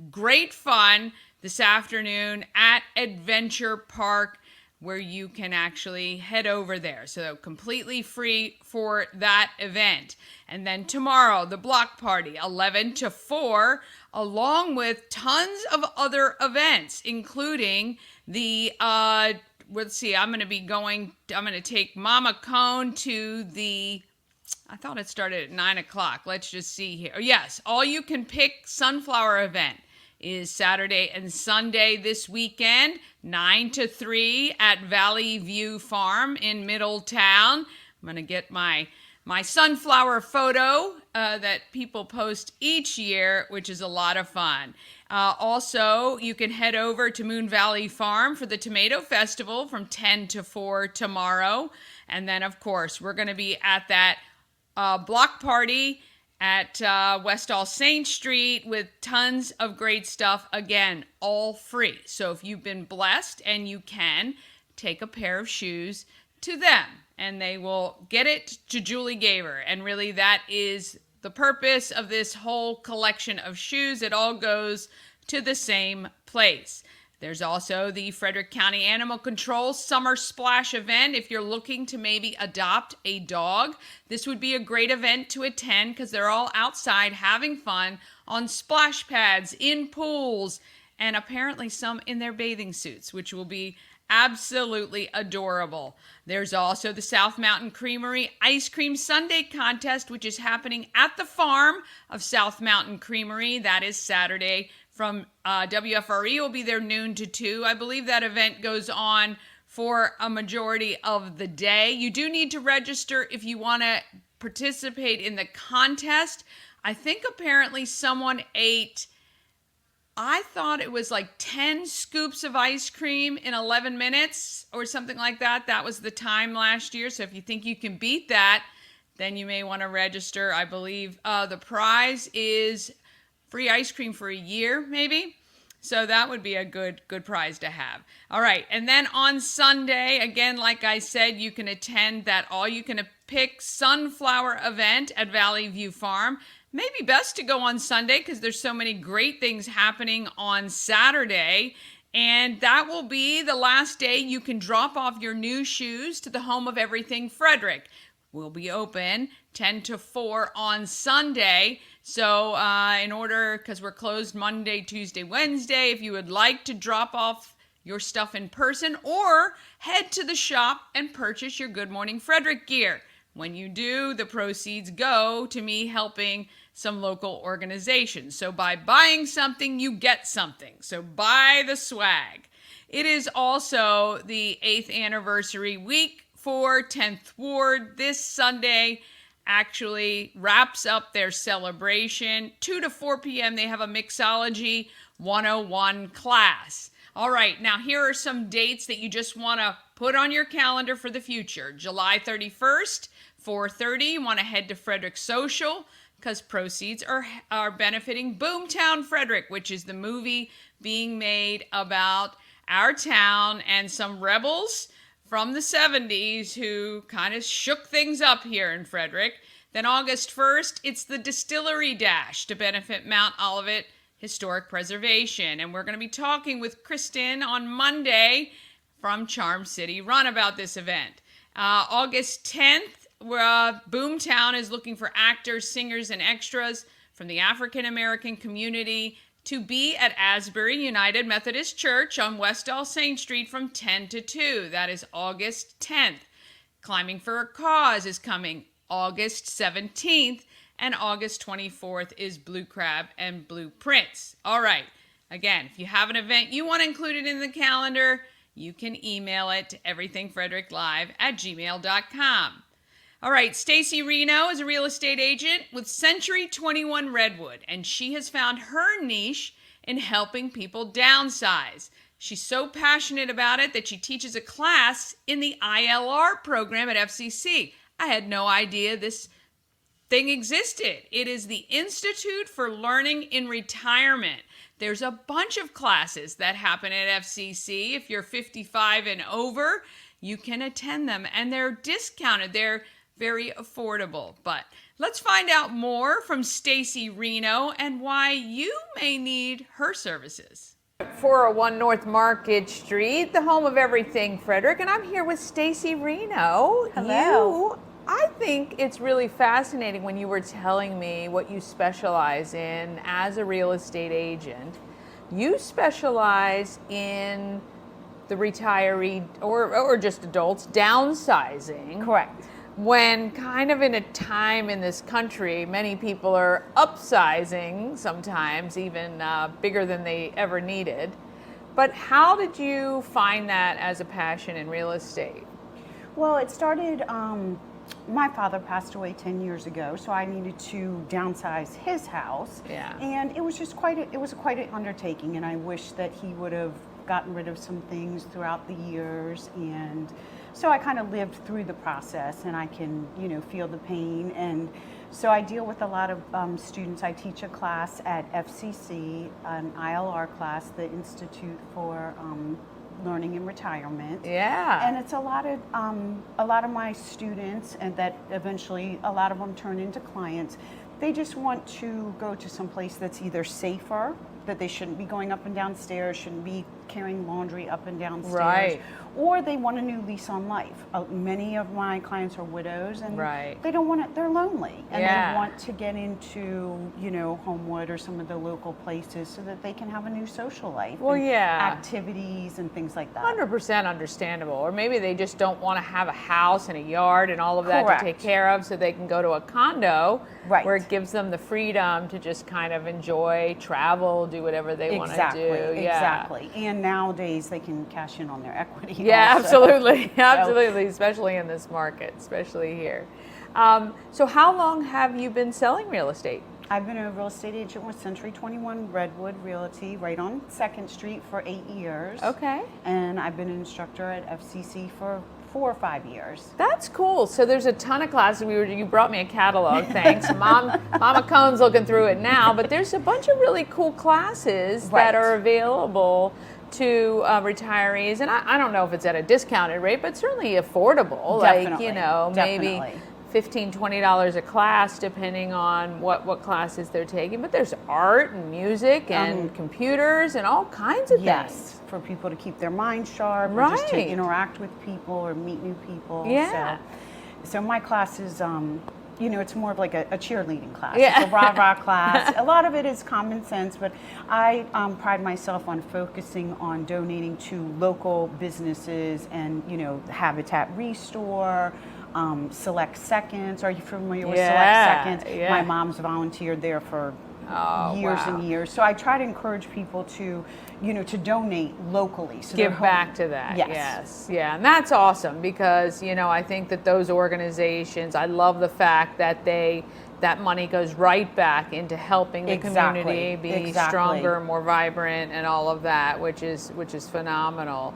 Great fun this afternoon at Adventure Park, where you can actually head over there. So completely free for that event. And then tomorrow, the block party, 11 to 4, along with tons of other events, including the, let's see, I'm going to take Mama Cone to the, I thought it started at 9 o'clock. Let's just see here. Yes, all you can pick sunflower event is Saturday and Sunday this weekend, 9 to 3 at Valley View Farm in Middletown. I'm going to get my sunflower photo that people post each year, which is a lot of fun. Also, you can head over to Moon Valley Farm for the Tomato Festival from 10 to 4 tomorrow. And then, of course, we're going to be at that block party at West All Saint Street with tons of great stuff. Again, all free. So if you've been blessed and you can, take a pair of shoes to them and they will get it to Julie Gaver. And really that is the purpose of this whole collection of shoes. It all goes to the same place. There's also the Frederick County Animal Control Summer Splash event. If you're looking to maybe adopt a dog, this would be a great event to attend because they're all outside having fun on splash pads, in pools, and apparently some in their bathing suits, which will be absolutely adorable. There's also the South Mountain Creamery Ice Cream Sundae Contest, which is happening at the farm of South Mountain Creamery. That is Saturday from WFRE will be there noon to 2. I believe that event goes on for a majority of the day. You do need to register if you want to participate in the contest. I think apparently someone ate, I thought it was like 10 scoops of ice cream in 11 minutes or something like that. That was the time last year. So if you think you can beat that, then you may want to register. I believe the prize is free ice cream for a year, maybe. So that would be a good prize to have. All right. And then on Sunday, again, like I said, you can attend that all-you-can-pick sunflower event at Valley View Farm. Maybe best to go on Sunday because there's so many great things happening on Saturday. And that will be the last day you can drop off your new shoes to the home of Everything Frederick. We'll be open 10 to 4 on Sunday. So because we're closed Monday, Tuesday, Wednesday, if you would like to drop off your stuff in person or head to the shop and purchase your Good Morning Frederick gear. When you do, the proceeds go to me helping some local organizations. So by buying something, you get something. So buy the swag. It is also the 8th anniversary week for 10th Ward. This Sunday actually wraps up their celebration. 2 to 4 p.m. they have a Mixology 101 class. All right, now here are some dates that you just want to put on your calendar for the future. July 31st, 4:30, you want to head to Frederick Social because proceeds are benefiting Boomtown Frederick, which is the movie being made about our town and some rebels from the 70s who kind of shook things up here in Frederick. Then August 1st, it's the Distillery Dash to benefit Mount Olivet Historic Preservation. And we're going to be talking with Kristen on Monday from Charm City Run about this event. August 10th, Boomtown is looking for actors, singers, and extras from the African American community to be at Asbury United Methodist Church on West All Saints Street from 10 to 2. That is August 10th. Climbing for a Cause is coming August 17th, and August 24th is Blue Crab and Blue Prince. All right. Again, if you have an event you want included in the calendar, you can email it to everythingfredericklive@gmail.com. All right, Stacy Reno is a real estate agent with Century 21 Redwood, and she has found her niche in helping people downsize. She's so passionate about it that she teaches a class in the ILR program at FCC. I had no idea this thing existed. It is the Institute for Learning in Retirement. There's a bunch of classes that happen at FCC. If you're 55 and over, you can attend them, and they're discounted. They're very affordable. But let's find out more from Stacy Reno and why you may need her services. 401 North Market Street, the home of everything Frederick, and I'm here with Stacy Reno. Hello. I think it's really fascinating when you were telling me what you specialize in as a real estate agent. You specialize in the retiree or just adults downsizing. Correct. When kind of in a time in this country, many people are upsizing, sometimes even bigger than they ever needed. But how did you find that as a passion in real estate? Well, it started, my father passed away 10 years ago, so I needed to downsize his house. Yeah. And it was just quite an undertaking, and I wish that he would have gotten rid of some things throughout the years. And so I kind of lived through the process, and I can, feel the pain. And so I deal with a lot of students. I teach a class at FCC, an ILR class, the Institute for Learning in Retirement. Yeah. And it's a lot of my students, and that eventually a lot of them turn into clients. They just want to go to some place that's either safer, that they shouldn't be going up and downstairs, shouldn't be carrying laundry up and downstairs. Right. Or they want a new lease on life. Many of my clients are widows, and Right. they don't want it. They're lonely, and Yeah. they want to get into, Homewood or some of the local places so that they can have a new social life. Well, and yeah. activities and things like that. 100% understandable. Or maybe they just don't want to have a house and a yard and all of that Correct. to take care of, so they can go to a condo Right. where it gives them the freedom to just kind of enjoy, travel, do whatever they want to do. Yeah. Exactly. And nowadays they can cash in on their equity. Yeah, also. absolutely. Absolutely, especially in this market, especially here. So how long have you been selling real estate? I've been a real estate agent with Century 21 Redwood Realty right on 2nd Street for 8 years. Okay. And I've been an instructor at FCC for 4 or 5 years. That's cool. So there's a ton of classes. You brought me a catalog, thanks. Mama Cohn's looking through it now, but there's a bunch of really cool classes Right. that are available to retirees, and I don't know if it's at a discounted rate, but certainly affordable. Definitely. Maybe Definitely. $15, $20 a class, depending on what classes they're taking. But there's art and music and computers and all kinds of Yes, things. for people to keep their mind sharp, or just to Right. interact with people or meet new people. Yeah. So my class is, it's more of like a cheerleading class. Yeah. It's a rah-rah class. A lot of it is common sense, but I pride myself on focusing on donating to local businesses and, Habitat Restore, Select Seconds. Are you familiar with Yeah, Select Seconds? yeah. My mom's volunteered there for years wow. and years. So I try to encourage people to, to donate locally. So Give they're back to that. Yes. Yes. Yeah. And that's awesome because, I think that those organizations, I love the fact that that money goes right back into helping the Exactly. community be Exactly. stronger, more vibrant, and all of that, which is phenomenal.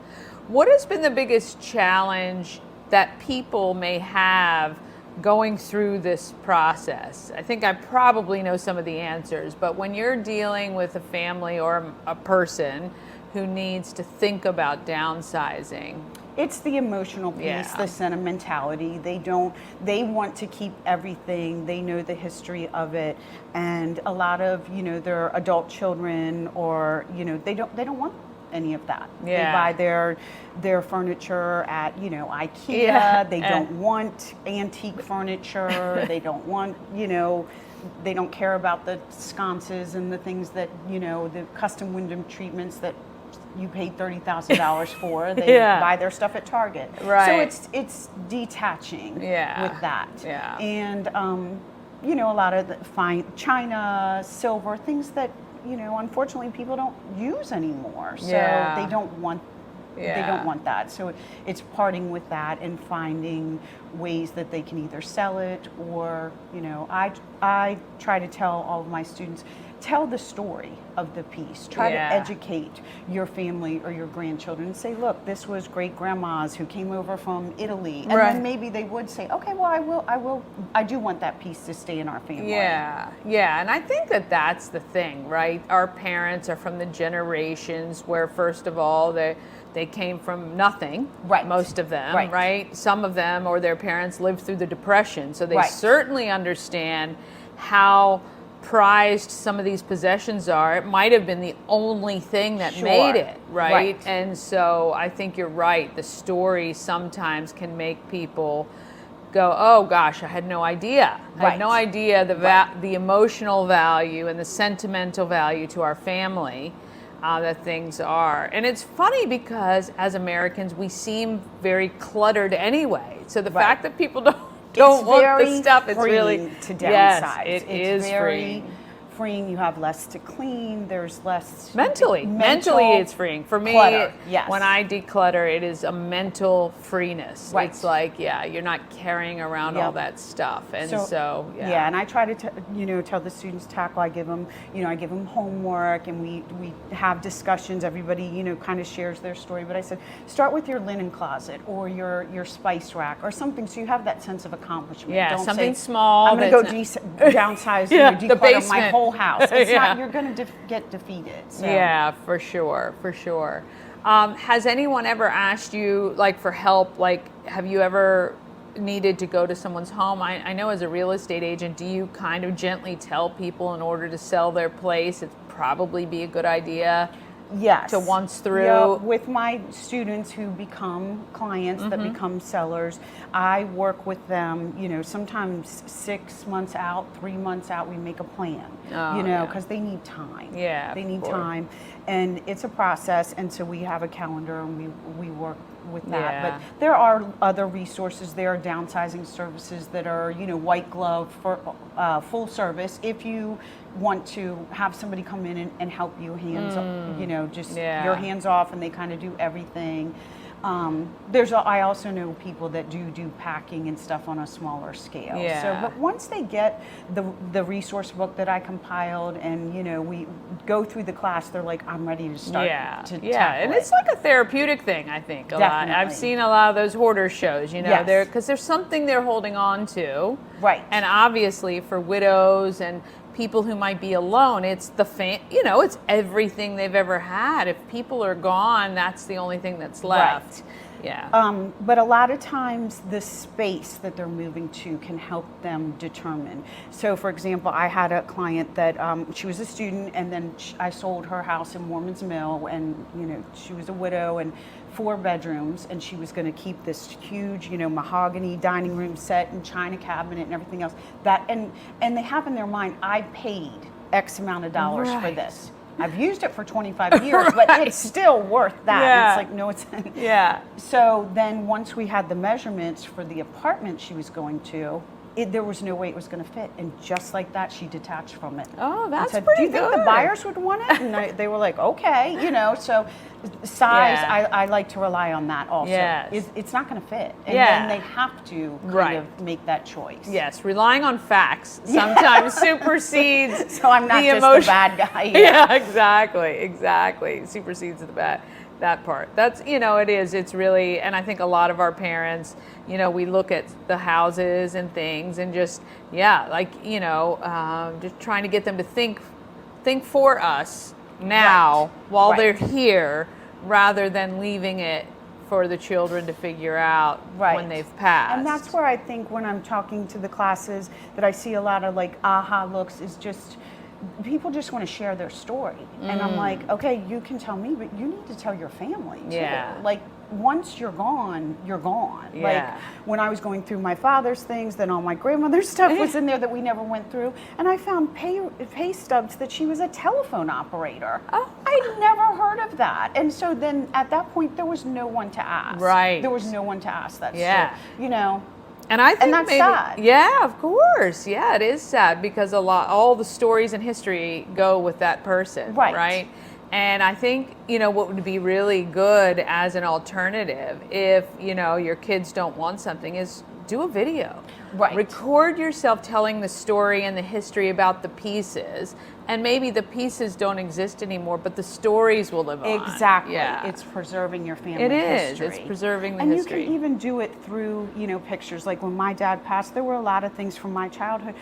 What has been the biggest challenge that people may have going through this process? I think I probably know some of the answers, but when you're dealing with a family or a person who needs to think about downsizing, It's the emotional piece, Yeah. the sentimentality. They want to keep everything. They know the history of it, and a lot of their adult children, or they don't want any of that. Yeah. They buy their furniture at, you know, IKEA. Yeah. They don't want antique furniture. They don't want, you know, they don't care about the sconces and the things that, you know, the custom window treatments that you paid $30,000 for. They Yeah. buy their stuff at Target. Right. So it's detaching Yeah. with that. Yeah. And, you know, a lot of the fine china, silver, things that, you know, unfortunately people don't use anymore. So Yeah. they don't want that. So it's parting with that and finding ways that they can either sell it or, you know, I try to tell all of my students, tell the story of the piece. Try Yeah. to educate your family or your grandchildren and say, look, this was great grandma's who came over from Italy. And Right. then maybe they would say, okay, well, I do want that piece to stay in our family. Yeah, yeah, and I think that that's the thing, right? Our parents are from the generations where, first of all, they came from nothing, Right. most of them, Right. right? Some of them or their parents lived through the Depression, so they Right. certainly understand how prized some of these possessions are. It might have been the only thing that Sure. made it, right? Right. And so I think you're right. The story sometimes can make people go, oh gosh, I had no idea. I had no Right. idea the emotional value and the sentimental value to our family that things are. And it's funny because as Americans, we seem very cluttered anyway. So the Right. fact that people don't want very the stuff, it's really freeing to downsize. Yes, it it's is very freeing. freeing. You have less to clean. There's less Mentally it's freeing. For me, clutter, yes. when I declutter, it is a mental freeness. Right. It's like, yeah, you're not carrying around all Yep. that stuff. And so yeah, and I try to tell the students tackle. I give them homework, and we have discussions. Everybody, you know, kind of shares their story. But I said, start with your linen closet or your spice rack or something, so you have that sense of accomplishment. Yeah, Don't something say, small I'm going to go that's downsize Yeah, and the declutter my basement. whole house. It's Yeah. not. You're going to get defeated. So. Yeah, for sure. Has anyone ever asked you, like, for help? Like, have you ever needed to go to someone's home? I know as a real estate agent, do you kind of gently tell people in order to sell their place, it'd probably be a good idea Yes. to once through? Yeah, with my students who become clients that Mm-hmm. become sellers, I work with them, you know, sometimes 6 months out, 3 months out, we make a plan, Oh, you know, yeah. because they need time. Yeah, They of need course. time. And it's a process. And so we have a calendar and we work with that. Yeah. But there are other resources. There are downsizing services that are, you know, white glove for full service. If you want to have somebody come in and help you you know, just Yeah. your hands off, and they kind of do everything. I also know people that do packing and stuff on a smaller scale. Yeah. So, but once they get the resource book that I compiled, and you know, we go through the class, they're like, I'm ready to start. Yeah, to yeah, tackle and it. it's like a therapeutic thing, I think. A lot. I've Definitely. seen a lot of those hoarder shows, you know, Yes. because there's something they're holding on to, Right. And obviously, for widows and people who might be alone, it's it's everything they've ever had. If people are gone, that's the only thing that's left. Yeah. But a lot of times the space that they're moving to can help them determine. So for example, I had a client that she was a student, and then I sold her house in Mormon's Mill, and you know, she was a widow and 4 bedrooms, and she was going to keep this huge, you know, mahogany dining room set and china cabinet and everything else. And they have in their mind, I paid X amount of dollars for Right. this. I've used it for 25 years, but it's still worth that. Yeah. It's like, no, it's Yeah. So then once we had the measurements for the apartment she was going to, there was no way it was going to fit. And just like that, she detached from it. Oh, And that's said, pretty do you think the good. buyers would want it? And they were like, okay, you know, so size, Yeah. I like to rely on that also. Yes. It's not going to fit. And Yeah. then they have to kind Right. of make that choice. Yes, relying on facts sometimes supersedes So I'm not the just emotion. the bad guy. Yeah, exactly. Supersedes that part. That's, you know, it is. It's really, and I think a lot of our parents, you know, we look at the houses and things and just, like, you know, just trying to get them to think for us now Right. while Right. they're here, rather than leaving it for the children to figure out Right. when they've passed. And that's where I think when I'm talking to the classes that I see a lot of like aha looks is just, people just want to share their story. And I'm like, okay, you can tell me, but you need to tell your family too. Yeah. Like, once you're gone, you're gone. Yeah. Like, when I was going through my father's things, then all my grandmother's stuff was in there that we never went through. And I found pay stubs that she was a telephone operator. Oh. I'd never heard of that. And so then at that point, there was no one to ask. Right. There was no one to ask that Yeah. stuff, you know. And I think that's maybe, sad. yeah, of course. Yeah, it is sad because all the stories in history go with that person, right? And I think, what would be really good as an alternative if, your kids don't want something is do a video. Right. Record yourself telling the story and the history about the pieces. And maybe the pieces don't exist anymore, but the stories will live on. Exactly. Yeah. It's preserving your family It is. history. It's preserving the and history. You can even do it through, pictures. Like when my dad passed, there were a lot of things from my childhood.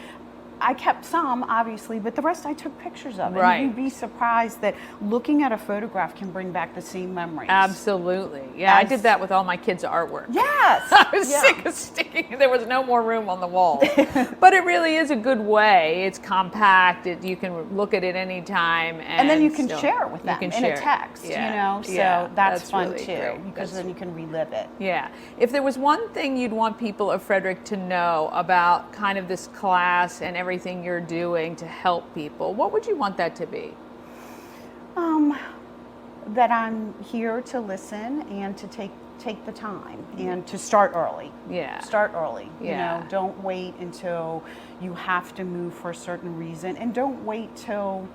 I kept some, obviously, but the rest I took pictures of. Right. And you'd be surprised that looking at a photograph can bring back the same memories. Absolutely. Yeah, I did that with all my kids' artwork. Yes. I was sick of sticking. There was no more room on the wall. But it really is a good way. It's compact. You can look at it anytime. And then you can share it with them in a text, Yeah. So Yeah, that's fun really too, great. because then you can relive it. Yeah. If there was one thing you'd want people of Frederick to know about kind of this class and everything you're doing to help people, what would you want that to be? That I'm here to listen and to take the time and to start early. Yeah. Start early. Yeah. Don't wait until you have to move for a certain reason, and don't wait till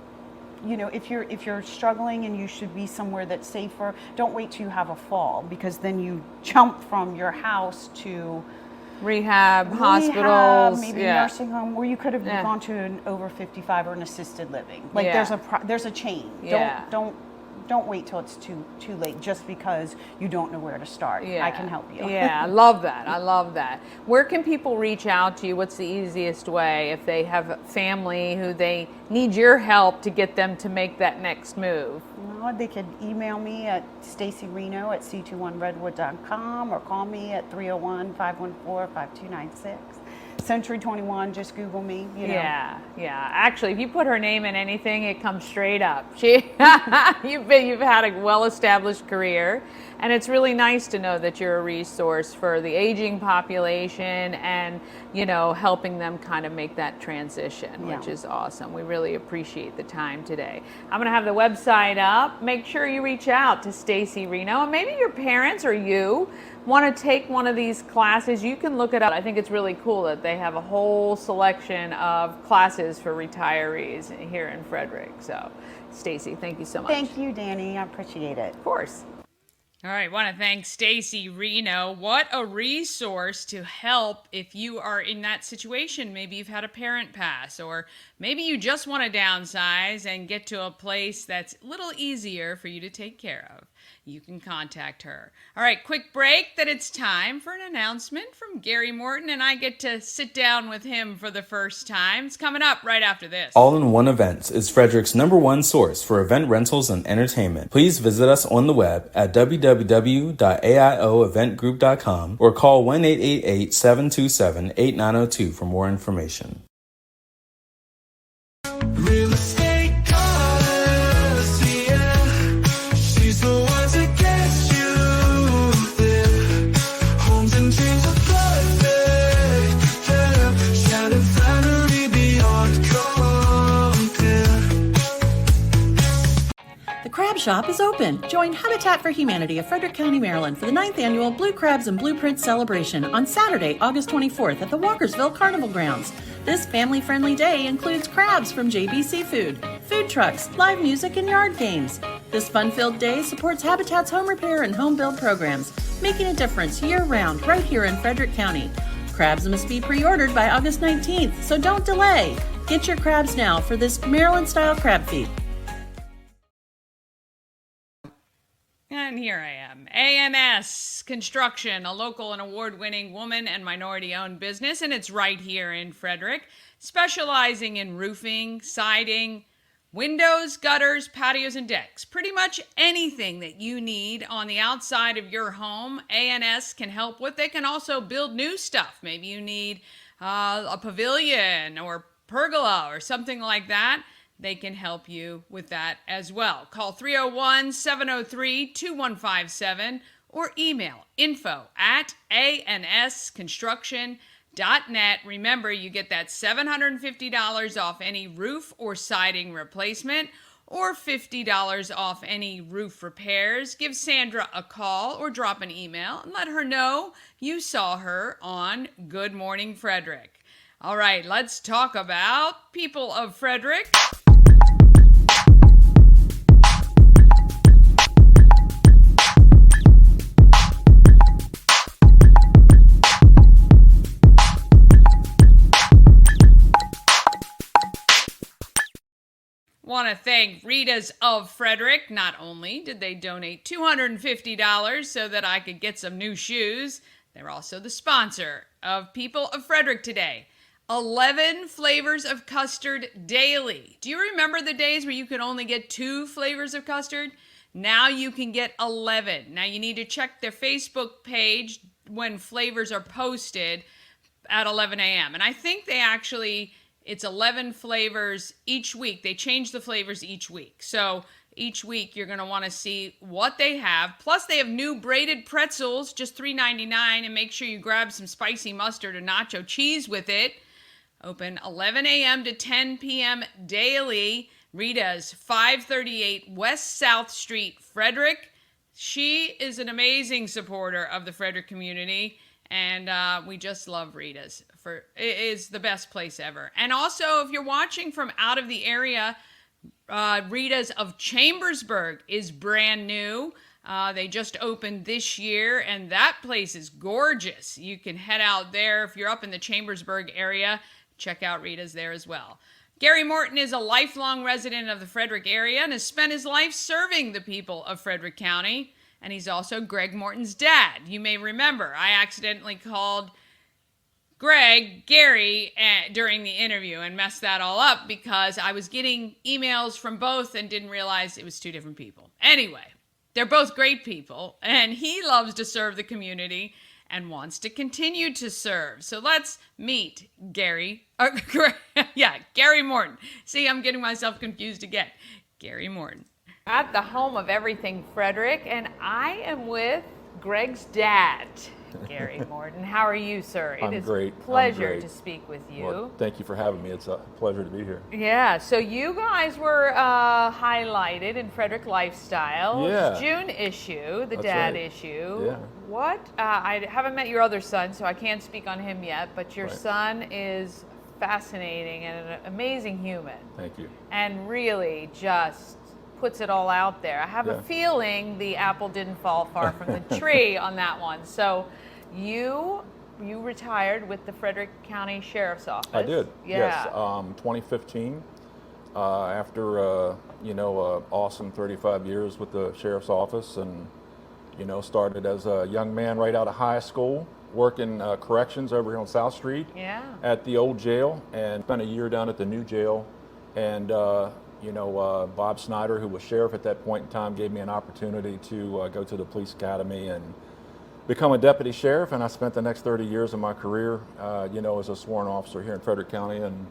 if you're struggling and you should be somewhere that's safer, don't wait till you have a fall, because then you jump from your house to Rehab, hospitals, maybe nursing home, where you could have gone to an over 55 or an assisted living. Like there's a chain. Yeah. Don't wait till it's too late just because you don't know where to start. Yeah. I can help you. Yeah, I love that. I love that. Where can people reach out to you? What's the easiest way if they have family who they need your help to get them to make that next move? Well, they could email me at Stacy Reno at c21redwood.com or call me at 301-514-5296. Century 21, just Google me. Yeah. Actually, if you put her name in anything, it comes straight up. You've had a well-established career, and it's really nice to know that you're a resource for the aging population and helping them kind of make that transition, which is awesome. We really appreciate the time today. I'm going to have the website up. Make sure you reach out to Stacy Reno, and maybe your parents or you want to take one of these classes. You can look it up. I think it's really cool that they have a whole selection of classes for retirees here in Frederick. So, Stacy, thank you so much. Thank you, Dani. I appreciate it. Of course. All right, want to thank Stacy Reno. What a resource to help if you are in that situation. Maybe you've had a parent pass, or maybe you just want to downsize and get to a place that's a little easier for you to take care of. You can contact her. All right, quick break. That it's time for an announcement from Gary Morton, and I get to sit down with him for the first time. It's coming up right after this. All in One Events is Frederick's #1 source for event rentals and entertainment. Please visit us on the web at www.aioeventgroup.com or call 1-888-727-8902 for more information. Real estate policy, yeah. She's the one to get you there. Homes and dreams are perfect, yeah. Shattered family beyond compare. The Crab Shop is open. Join Habitat for Humanity of Frederick County, Maryland for the 9th annual Blue Crabs and Blueprints celebration on Saturday, August 24th at the Walkersville Carnival Grounds. This family-friendly day includes crabs from JB Seafood, food trucks, live music, and yard games. This fun-filled day supports Habitat's home repair and home build programs, making a difference year-round right here in Frederick County. Crabs must be pre-ordered by August 19th, so don't delay. Get your crabs now for this Maryland-style crab feast. And here I am. AMS Construction, a local and award-winning woman and minority-owned business, and it's right here in Frederick, specializing in roofing, siding, windows, gutters, patios, and decks. Pretty much anything that you need on the outside of your home, ANS can help with. They can also build new stuff. Maybe you need a pavilion or pergola or something like that. they can help you with that as well. Call 301-703-2157 or email info@ansconstruction.net. Remember, you get that $750 off any roof or siding replacement or $50 off any roof repairs. Give Sandra a call or drop an email and let her know you saw her on Good Morning Frederick. All right, let's talk about people of Frederick. Want to thank Rita's of Frederick. Not only did they donate $250 so that I could get some new shoes, they're also the sponsor of People of Frederick today. 11 flavors of custard daily. Do you remember the days where you could only get 2 flavors of custard? Now you can get 11. Now you need to check their Facebook page when flavors are posted at 11 a.m. And I think it's 11 flavors each week. They change the flavors each week. So each week you're going to want to see what they have. Plus they have new braided pretzels, just $3.99. And make sure you grab some spicy mustard or nacho cheese with it. Open 11 a.m. to 10 p.m. daily. Rita's 538 West South Street, Frederick. She is an amazing supporter of the Frederick community. And we just love Rita's. It is the best place ever. And also, if you're watching from out of the area, Rita's of Chambersburg is brand new. They just opened this year, and that place is gorgeous. You can head out there if you're up in the Chambersburg area. Check out Rita's there as well. Gary Morton is a lifelong resident of the Frederick area and has spent his life serving the people of Frederick County. And he's also Greg Morton's dad. You may remember I accidentally called Greg Gary during the interview and messed that all up because I was getting emails from both and didn't realize it was 2 different people. Anyway, they're both great people, and he loves to serve the community and wants to continue to serve. So let's meet Gary Morton. See, I'm getting myself confused again. Gary Morton. At the home of everything Frederick, and I am with Greg's dad, Gary Morton. How are you, sir? I'm great. It is a pleasure to speak with you. Well, thank you for having me. It's a pleasure to be here. Yeah, so you guys were highlighted in Frederick Lifestyle. Yeah. June issue, the That's dad right. issue. Yeah. What? I haven't met your other son, so I can't speak on him yet, but your Right. son is fascinating and an amazing human. Thank you. And really just puts it all out there. I have a feeling the apple didn't fall far from the tree on that one. So you retired with the Frederick County Sheriff's Office. I did. Yeah. Yes. 2015. After awesome 35 years with the Sheriff's Office, and started as a young man right out of high school, working corrections over here on South Street. Yeah. At the old jail, and spent a year down at the new jail, and Bob Snyder, who was sheriff at that point in time, gave me an opportunity to go to the police academy and become a deputy sheriff. And I spent the next 30 years of my career, as a sworn officer here in Frederick County, and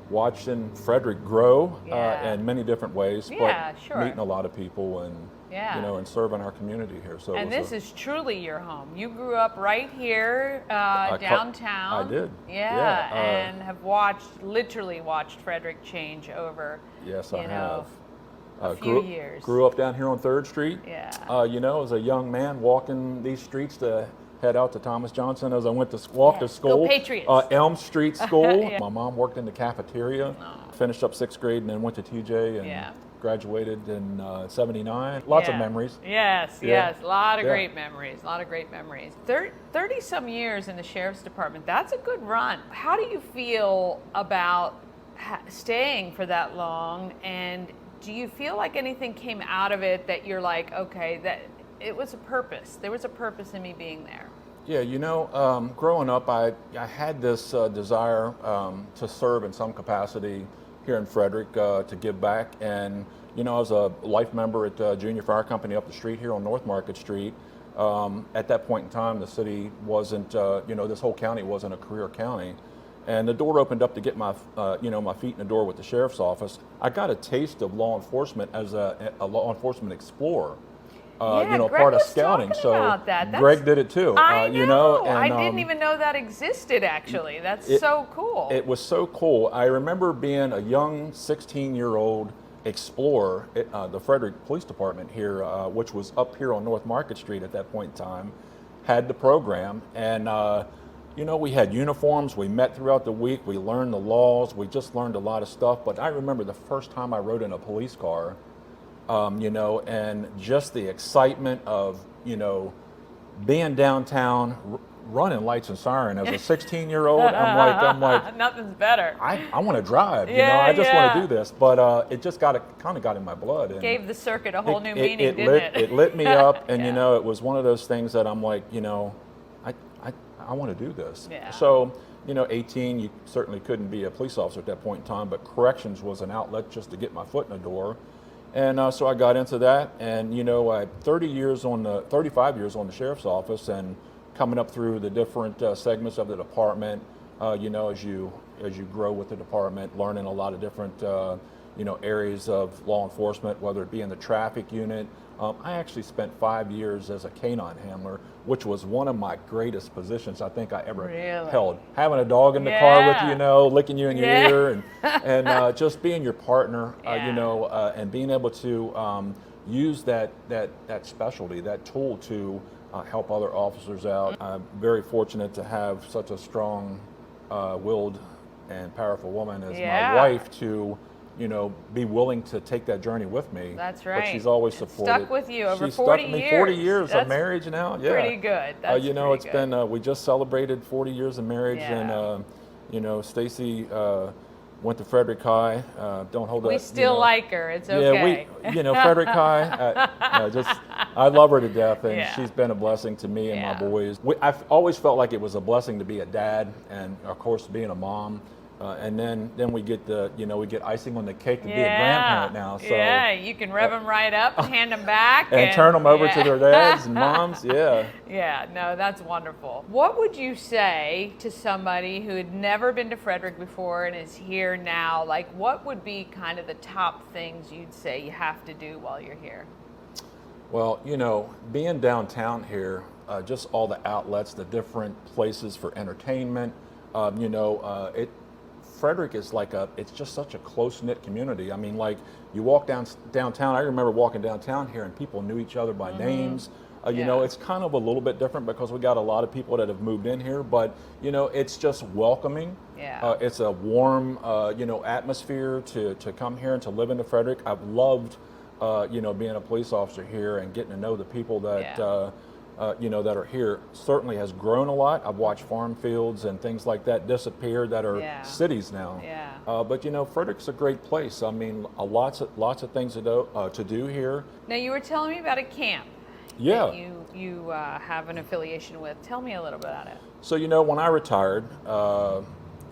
watching Frederick grow in many different ways, but meeting a lot of people and and serving our community here. So and this is truly your home. You grew up right here downtown. I did. Yeah, and have literally watched Frederick change over. Yes, I have. A few years. Grew up down here on 3rd Street. Yeah. As a young man walking these streets to head out to Thomas Johnson as I went to walk to school. Go Patriots. Elm Street School. My mom worked in the cafeteria. Finished up 6th grade and then went to TJ and graduated in 79. Lots of memories. Yes. A lot of great memories. 30 some years in the Sheriff's Department. That's a good run. How do you feel about staying for that long, and do you feel like anything came out of it that you're like, okay, that it was a purpose. There was a purpose in me being there. Yeah, growing up, I had this desire to serve in some capacity here in Frederick, to give back. And, I was a life member at Junior Fire Company up the street here on North Market Street. At that point in time, the city wasn't, this whole county wasn't a career county. And the door opened up to get my, my feet in the door with the sheriff's office. I got a taste of law enforcement as a law enforcement explorer. Yeah, Greg part of was scouting. talking So about that. Greg did it too. I know. And, I didn't even know that existed. Actually, that's so cool. It was so cool. I remember being a young 16-year-old explorer at the Frederick Police Department here, which was up here on North Market Street at that point in time, had the program. And, we had uniforms. We met throughout the week. We learned the laws. We just learned a lot of stuff. But I remember the first time I rode in a police car, and just the excitement of, being downtown, running lights and siren as a 16-year-old. I'm like, nothing's better. I want to drive. Yeah, I just want to yeah. do this. But it just kind of got in my blood. And Gave the circuit a whole new meaning, it didn't it? It lit me up, and Yeah. it was one of those things that I'm like, I want to do this. Yeah. So, 18, you certainly couldn't be a police officer at that point in time, but corrections was an outlet just to get my foot in the door. And so I got into that, and I had 35 years on the sheriff's office, and coming up through the different segments of the department, as you grow with the department, learning a lot of different areas of law enforcement, whether it be in the traffic unit. I actually spent 5 years as a canine handler, which was one of my greatest positions I think I ever held. Having a dog in the car with you, licking you in your ear, and just being your partner, and being able to use that specialty, that tool to help other officers out. I'm very fortunate to have such a strong willed and powerful woman as my wife to be willing to take that journey with me. That's right. But she's always supported. Stuck with you over She's 40 stuck with me years. 40 years That's of marriage now. Yeah. Pretty good. That's it's been, we just celebrated 40 years of marriage, and, Stacy went to Frederick High. Don't hold that. We still like her. It's okay. Yeah, Frederick High, I love her to death, and she's been a blessing to me and my boys. I've always felt like it was a blessing to be a dad, and of course being a mom. And then we get we get icing on the cake to be a grandparent now. So you can rev them right up, hand them back, and turn them over to their dads and moms. Yeah, no, that's wonderful. What would you say to somebody who had never been to Frederick before and is here now? Like, what would be kind of the top things you'd say you have to do while you're here? Well, being downtown here, just all the outlets, the different places for entertainment, Frederick is it's just such a close-knit community. I mean, like, you walk downtown, I remember walking downtown here and people knew each other by names. It's kind of a little bit different because we got a lot of people that have moved in here, but, it's just welcoming. Yeah. It's a warm, atmosphere to come here and to live in Frederick. I've loved, being a police officer here and getting to know the people that, that are here. Certainly has grown a lot. I've watched farm fields and things like that disappear that are cities now. But Frederick's a great place. I mean, lots of things to do here. Now, you were telling me about a camp. Yeah. That you have an affiliation with. Tell me a little bit about it. So when I retired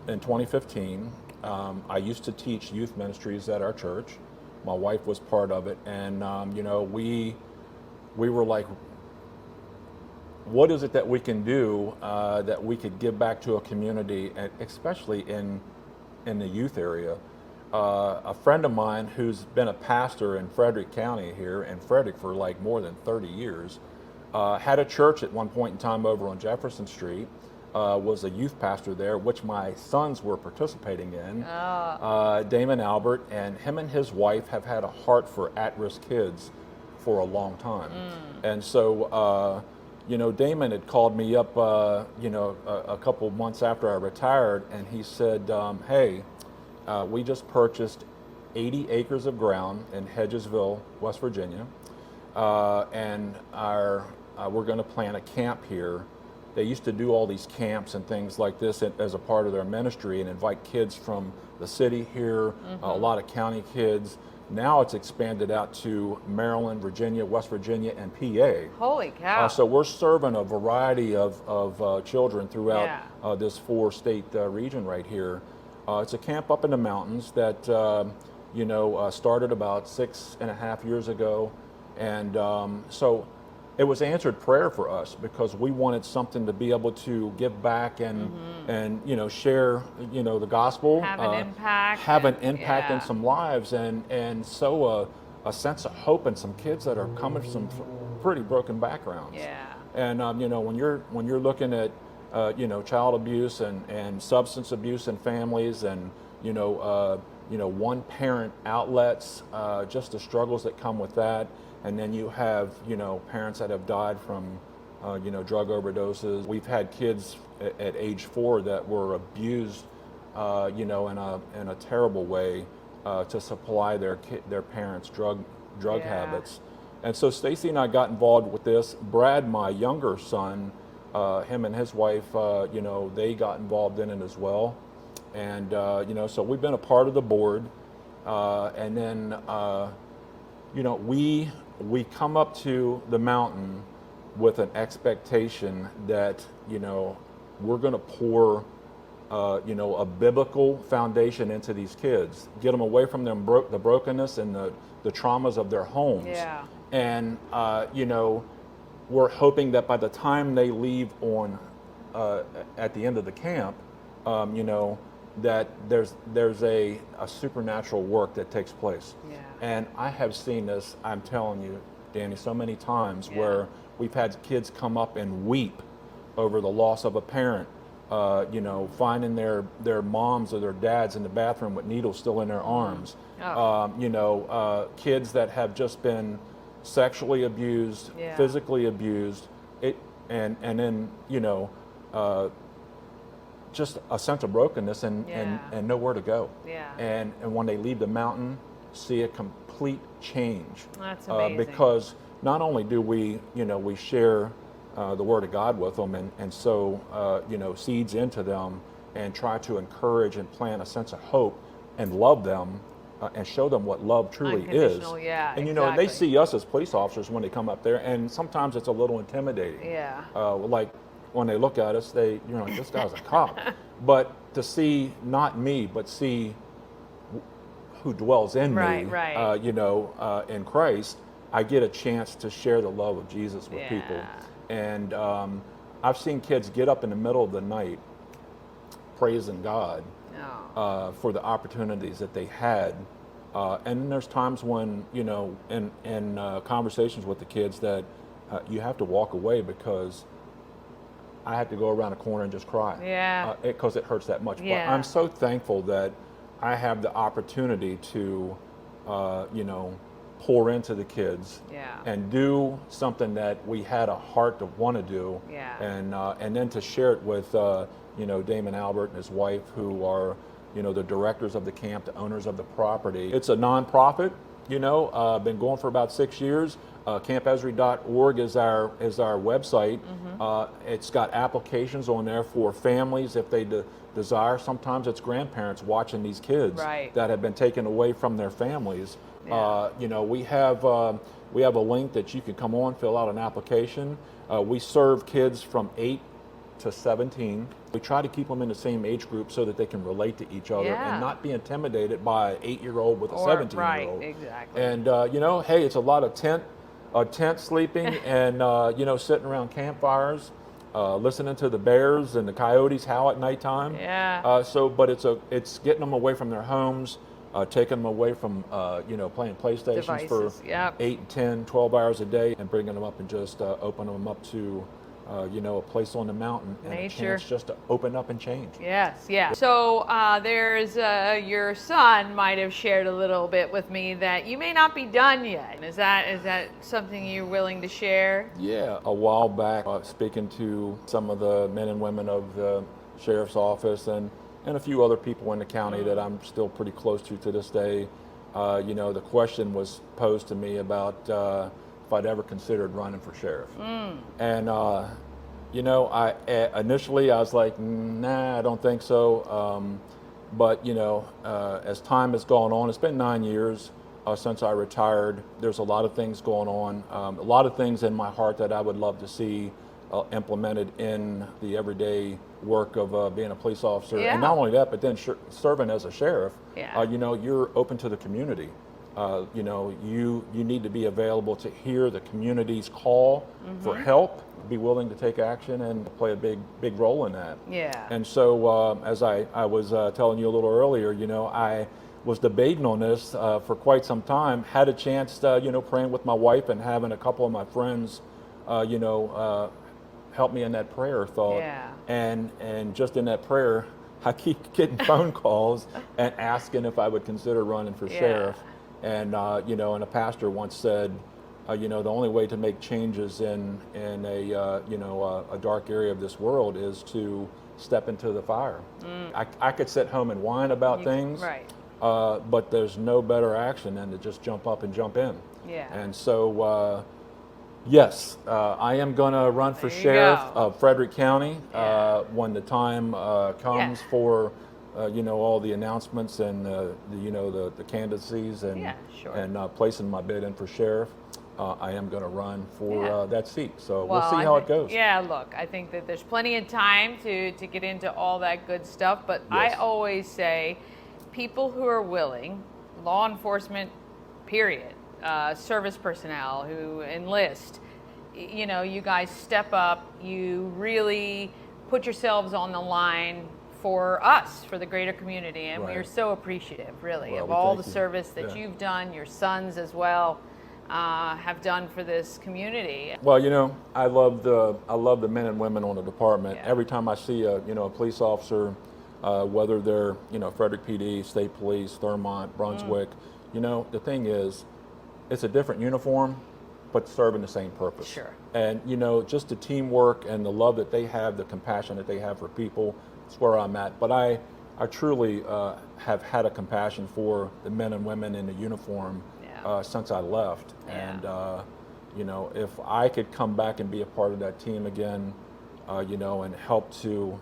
in 2015, I used to teach youth ministries at our church. My wife was part of it, and we were like, what is it that we can do that we could give back to a community, and especially in the youth area? A friend of mine who's been a pastor in Frederick County here in Frederick for like more than 30 years, had a church at one point in time over on Jefferson Street, was a youth pastor there, which my sons were participating in, Damon Albert, and him and his wife have had a heart for at-risk kids for a long time. And so, Damon had called me up, a couple months after I retired, and he said, hey, we just purchased 80 acres of ground in Hedgesville, West Virginia, and we're going to plant a camp here. They used to do all these camps and things like this as a part of their ministry and invite kids from the city here, a lot of county kids. Now it's expanded out to Maryland, Virginia, West Virginia, and PA. Holy cow. So we're serving a variety of children throughout this 4-state region right here. It's a camp up in the mountains that, started about 6.5 years ago. And so it was answered prayer for us because we wanted something to be able to give back and share the gospel, Have an impact. have an impact in Yeah. some lives, and sow a sense of hope in some kids that are coming from some pretty broken backgrounds. Yeah. And when you're looking at child abuse and substance abuse in families, and one parent outlets, just the struggles that come with that. And then you have, parents that have died from, drug overdoses. We've had kids at age 4 that were abused, in a terrible way to supply their parents' drug Yeah. habits. And so Stacy and I got involved with this. Brad, my younger son, him and his wife, they got involved in it as well. And, so we've been a part of the board. And then, we come up to the mountain with an expectation that, we're going to pour, a biblical foundation into these kids, get them away from the brokenness and the traumas of their homes. Yeah. And, we're hoping that by the time they leave on, at the end of the camp, that there's a supernatural work that takes place. Yeah. And I have seen this, I'm telling you, Dani, so many times Yeah. where we've had kids come up and weep over the loss of a parent, finding their moms or their dads in the bathroom with needles still in their arms. Oh. Kids that have just been sexually abused, Yeah. physically abused, and then just a sense of brokenness and nowhere to go. Yeah. And when they leave the mountain, see a complete change. That's amazing. Because not only do we share the Word of God with them and sow seeds into them and try to encourage and plant a sense of hope and love them and show them what love truly is. Unconditional, yeah, And exactly. they see us as police officers when they come up there, and sometimes it's a little intimidating. Yeah. Like when they look at us, this guy's a cop. But to see not me, but see who dwells in Right, me, right. in Christ, I get a chance to share the love of Jesus with people. And I've seen kids get up in the middle of the night praising God for the opportunities that they had. And then there's times when, in conversations with the kids that you have to walk away because I had to go around a corner and just cry. Yeah. Because it hurts that much. Yeah. But I'm so thankful that I have the opportunity to, pour into the kids and do something that we had a heart to want to do. Yeah. And then to share it with, Damon Albert and his wife, who are, the directors of the camp, the owners of the property. It's a nonprofit, been going for about 6 years. Campesri.org is our website. It's got applications on there for families if they desire. Sometimes it's grandparents watching these kids that have been taken away from their families. Yeah. We have a link that you can come on, fill out an application. We serve kids from 8 to 17. We try to keep them in the same age group so that they can relate to each other and not be intimidated by an 8-year-old with a 17-year-old. Right, exactly. And hey, it's a lot of tent sleeping and sitting around campfires, listening to the bears and the coyotes howl at nighttime. Yeah. But it's getting them away from their homes, taking them away from playing PlayStations Devices, for 8, 10, 12 hours a day, and bringing them up and just opening them up to a place on the mountain and Nature. a chance just to open up and change. Yes, yeah. So there's your son might have shared a little bit with me that you may not be done yet. Is that something you're willing to share? Yeah, a while back, speaking to some of the men and women of the sheriff's office and a few other people in the county that I'm still pretty close to this day, the question was posed to me about if I'd ever considered running for sheriff. And I initially I was like, nah, I don't think so. But as time has gone on, it's been 9 years since I retired. There's a lot of things going on, a lot of things in my heart that I would love to see implemented in the everyday work of being a police officer. Yeah. And not only that, but then serving as a sheriff. Yeah. You're open to the community. you need to be available to hear the community's call for help, be willing to take action, and play a big role in that. Yeah. And so, as I was telling you a little earlier, I was debating on this for quite some time. Had a chance, praying with my wife and having a couple of my friends, help me in that prayer thought. Yeah. And just in that prayer, I keep getting phone calls and asking if I would consider running for sheriff. And and a pastor once said, the only way to make changes in a dark area of this world is to step into the fire. I could sit home and whine about things, right? But there's no better action than to just jump up and jump in. Yeah. And so, yes, I am going to run for sheriff of Frederick County when the time comes for all the announcements and the candidacies and placing my bid in for sheriff. I am going to run for that seat. So we'll see how it goes. Yeah, look, I think that there's plenty of time to get into all that good stuff. But I always say people who are willing, law enforcement, period, service personnel who enlist, you guys step up, you really put yourselves on the line for us, for the greater community, and we're so appreciative, really, of all the service that you've done, your sons as well have done for this community. Well, I love the men and women on the department. Every time I see a police officer, whether they're Frederick PD, State Police, Thurmont, Brunswick, the thing is, it's a different uniform, but serving the same purpose. Sure. And just the teamwork and the love that they have, the compassion that they have for people. That's where I'm at. But I truly have had a compassion for the men and women in the uniform since I left. And if I could come back and be a part of that team again, and help to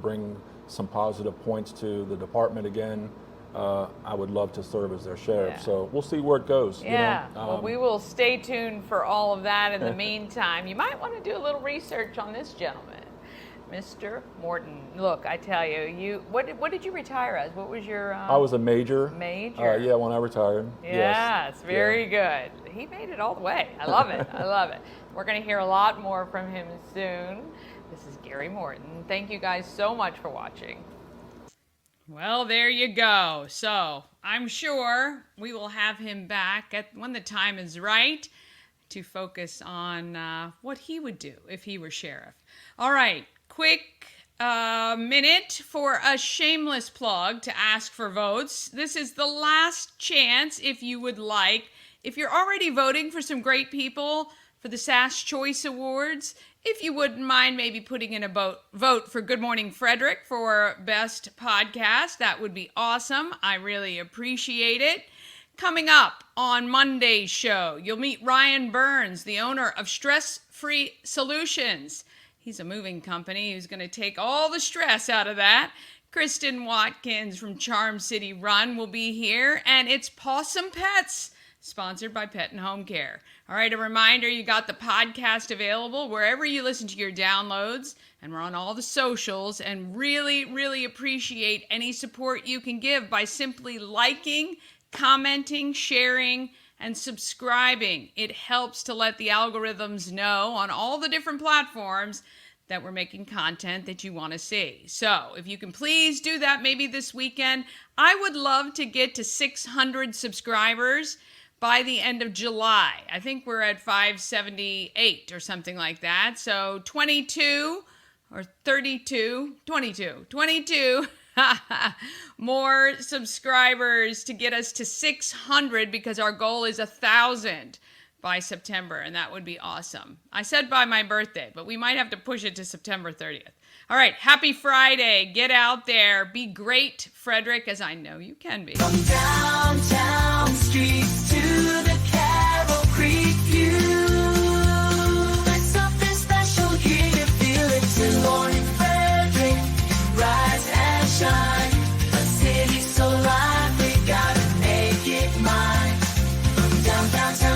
bring some positive points to the department again, I would love to serve as their sheriff. So we'll see where it goes. Well, we will stay tuned for all of that. In the meantime, you might want to do a little research on this gentleman, Mr. Morton. Look, I tell you, what did you retire as? What was your? I was a major. Major. When I retired. Yes, very good. He made it all the way. I love it. I love it. We're going to hear a lot more from him soon. This is Gary Morton. Thank you guys so much for watching. Well, there you go. So I'm sure we will have him back when the time is right to focus on what he would do if he were sheriff. All right, quick minute for a shameless plug to ask for votes. This is the last chance if you would like. If you're already voting for some great people for the SAS Choice Awards, if you wouldn't mind maybe putting in a vote for Good Morning Frederick for Best Podcast, that would be awesome. I really appreciate it. Coming up on Monday's show, you'll meet Ryan Burns, the owner of Stress Free Solutions. He's a moving company who's going to take all the stress out of that. Kristen Watkins from Charm City Run will be here, and it's Possum Pets, sponsored by Pet and Home Care. All right, a reminder, you got the podcast available wherever you listen to your downloads, and we're on all the socials, and really, really appreciate any support you can give by simply liking, commenting, sharing, and subscribing. It helps to let the algorithms know on all the different platforms that we're making content that you want to see. So if you can please do that maybe this weekend. I would love to get to 600 subscribers by the end of July. I think we're at 578 or something like that. So 22 more subscribers to get us to 600, because our goal is 1,000 by September, and that would be awesome. I said by my birthday, but we might have to push it to September 30th. All right, happy Friday. Get out there. Be great, Frederick, as I know you can be. From downtown streets to the Carroll Creek view. There's something special here, you feel it too. Morning Frederick, rise and shine. A city so lively, gotta make it mine. From downtown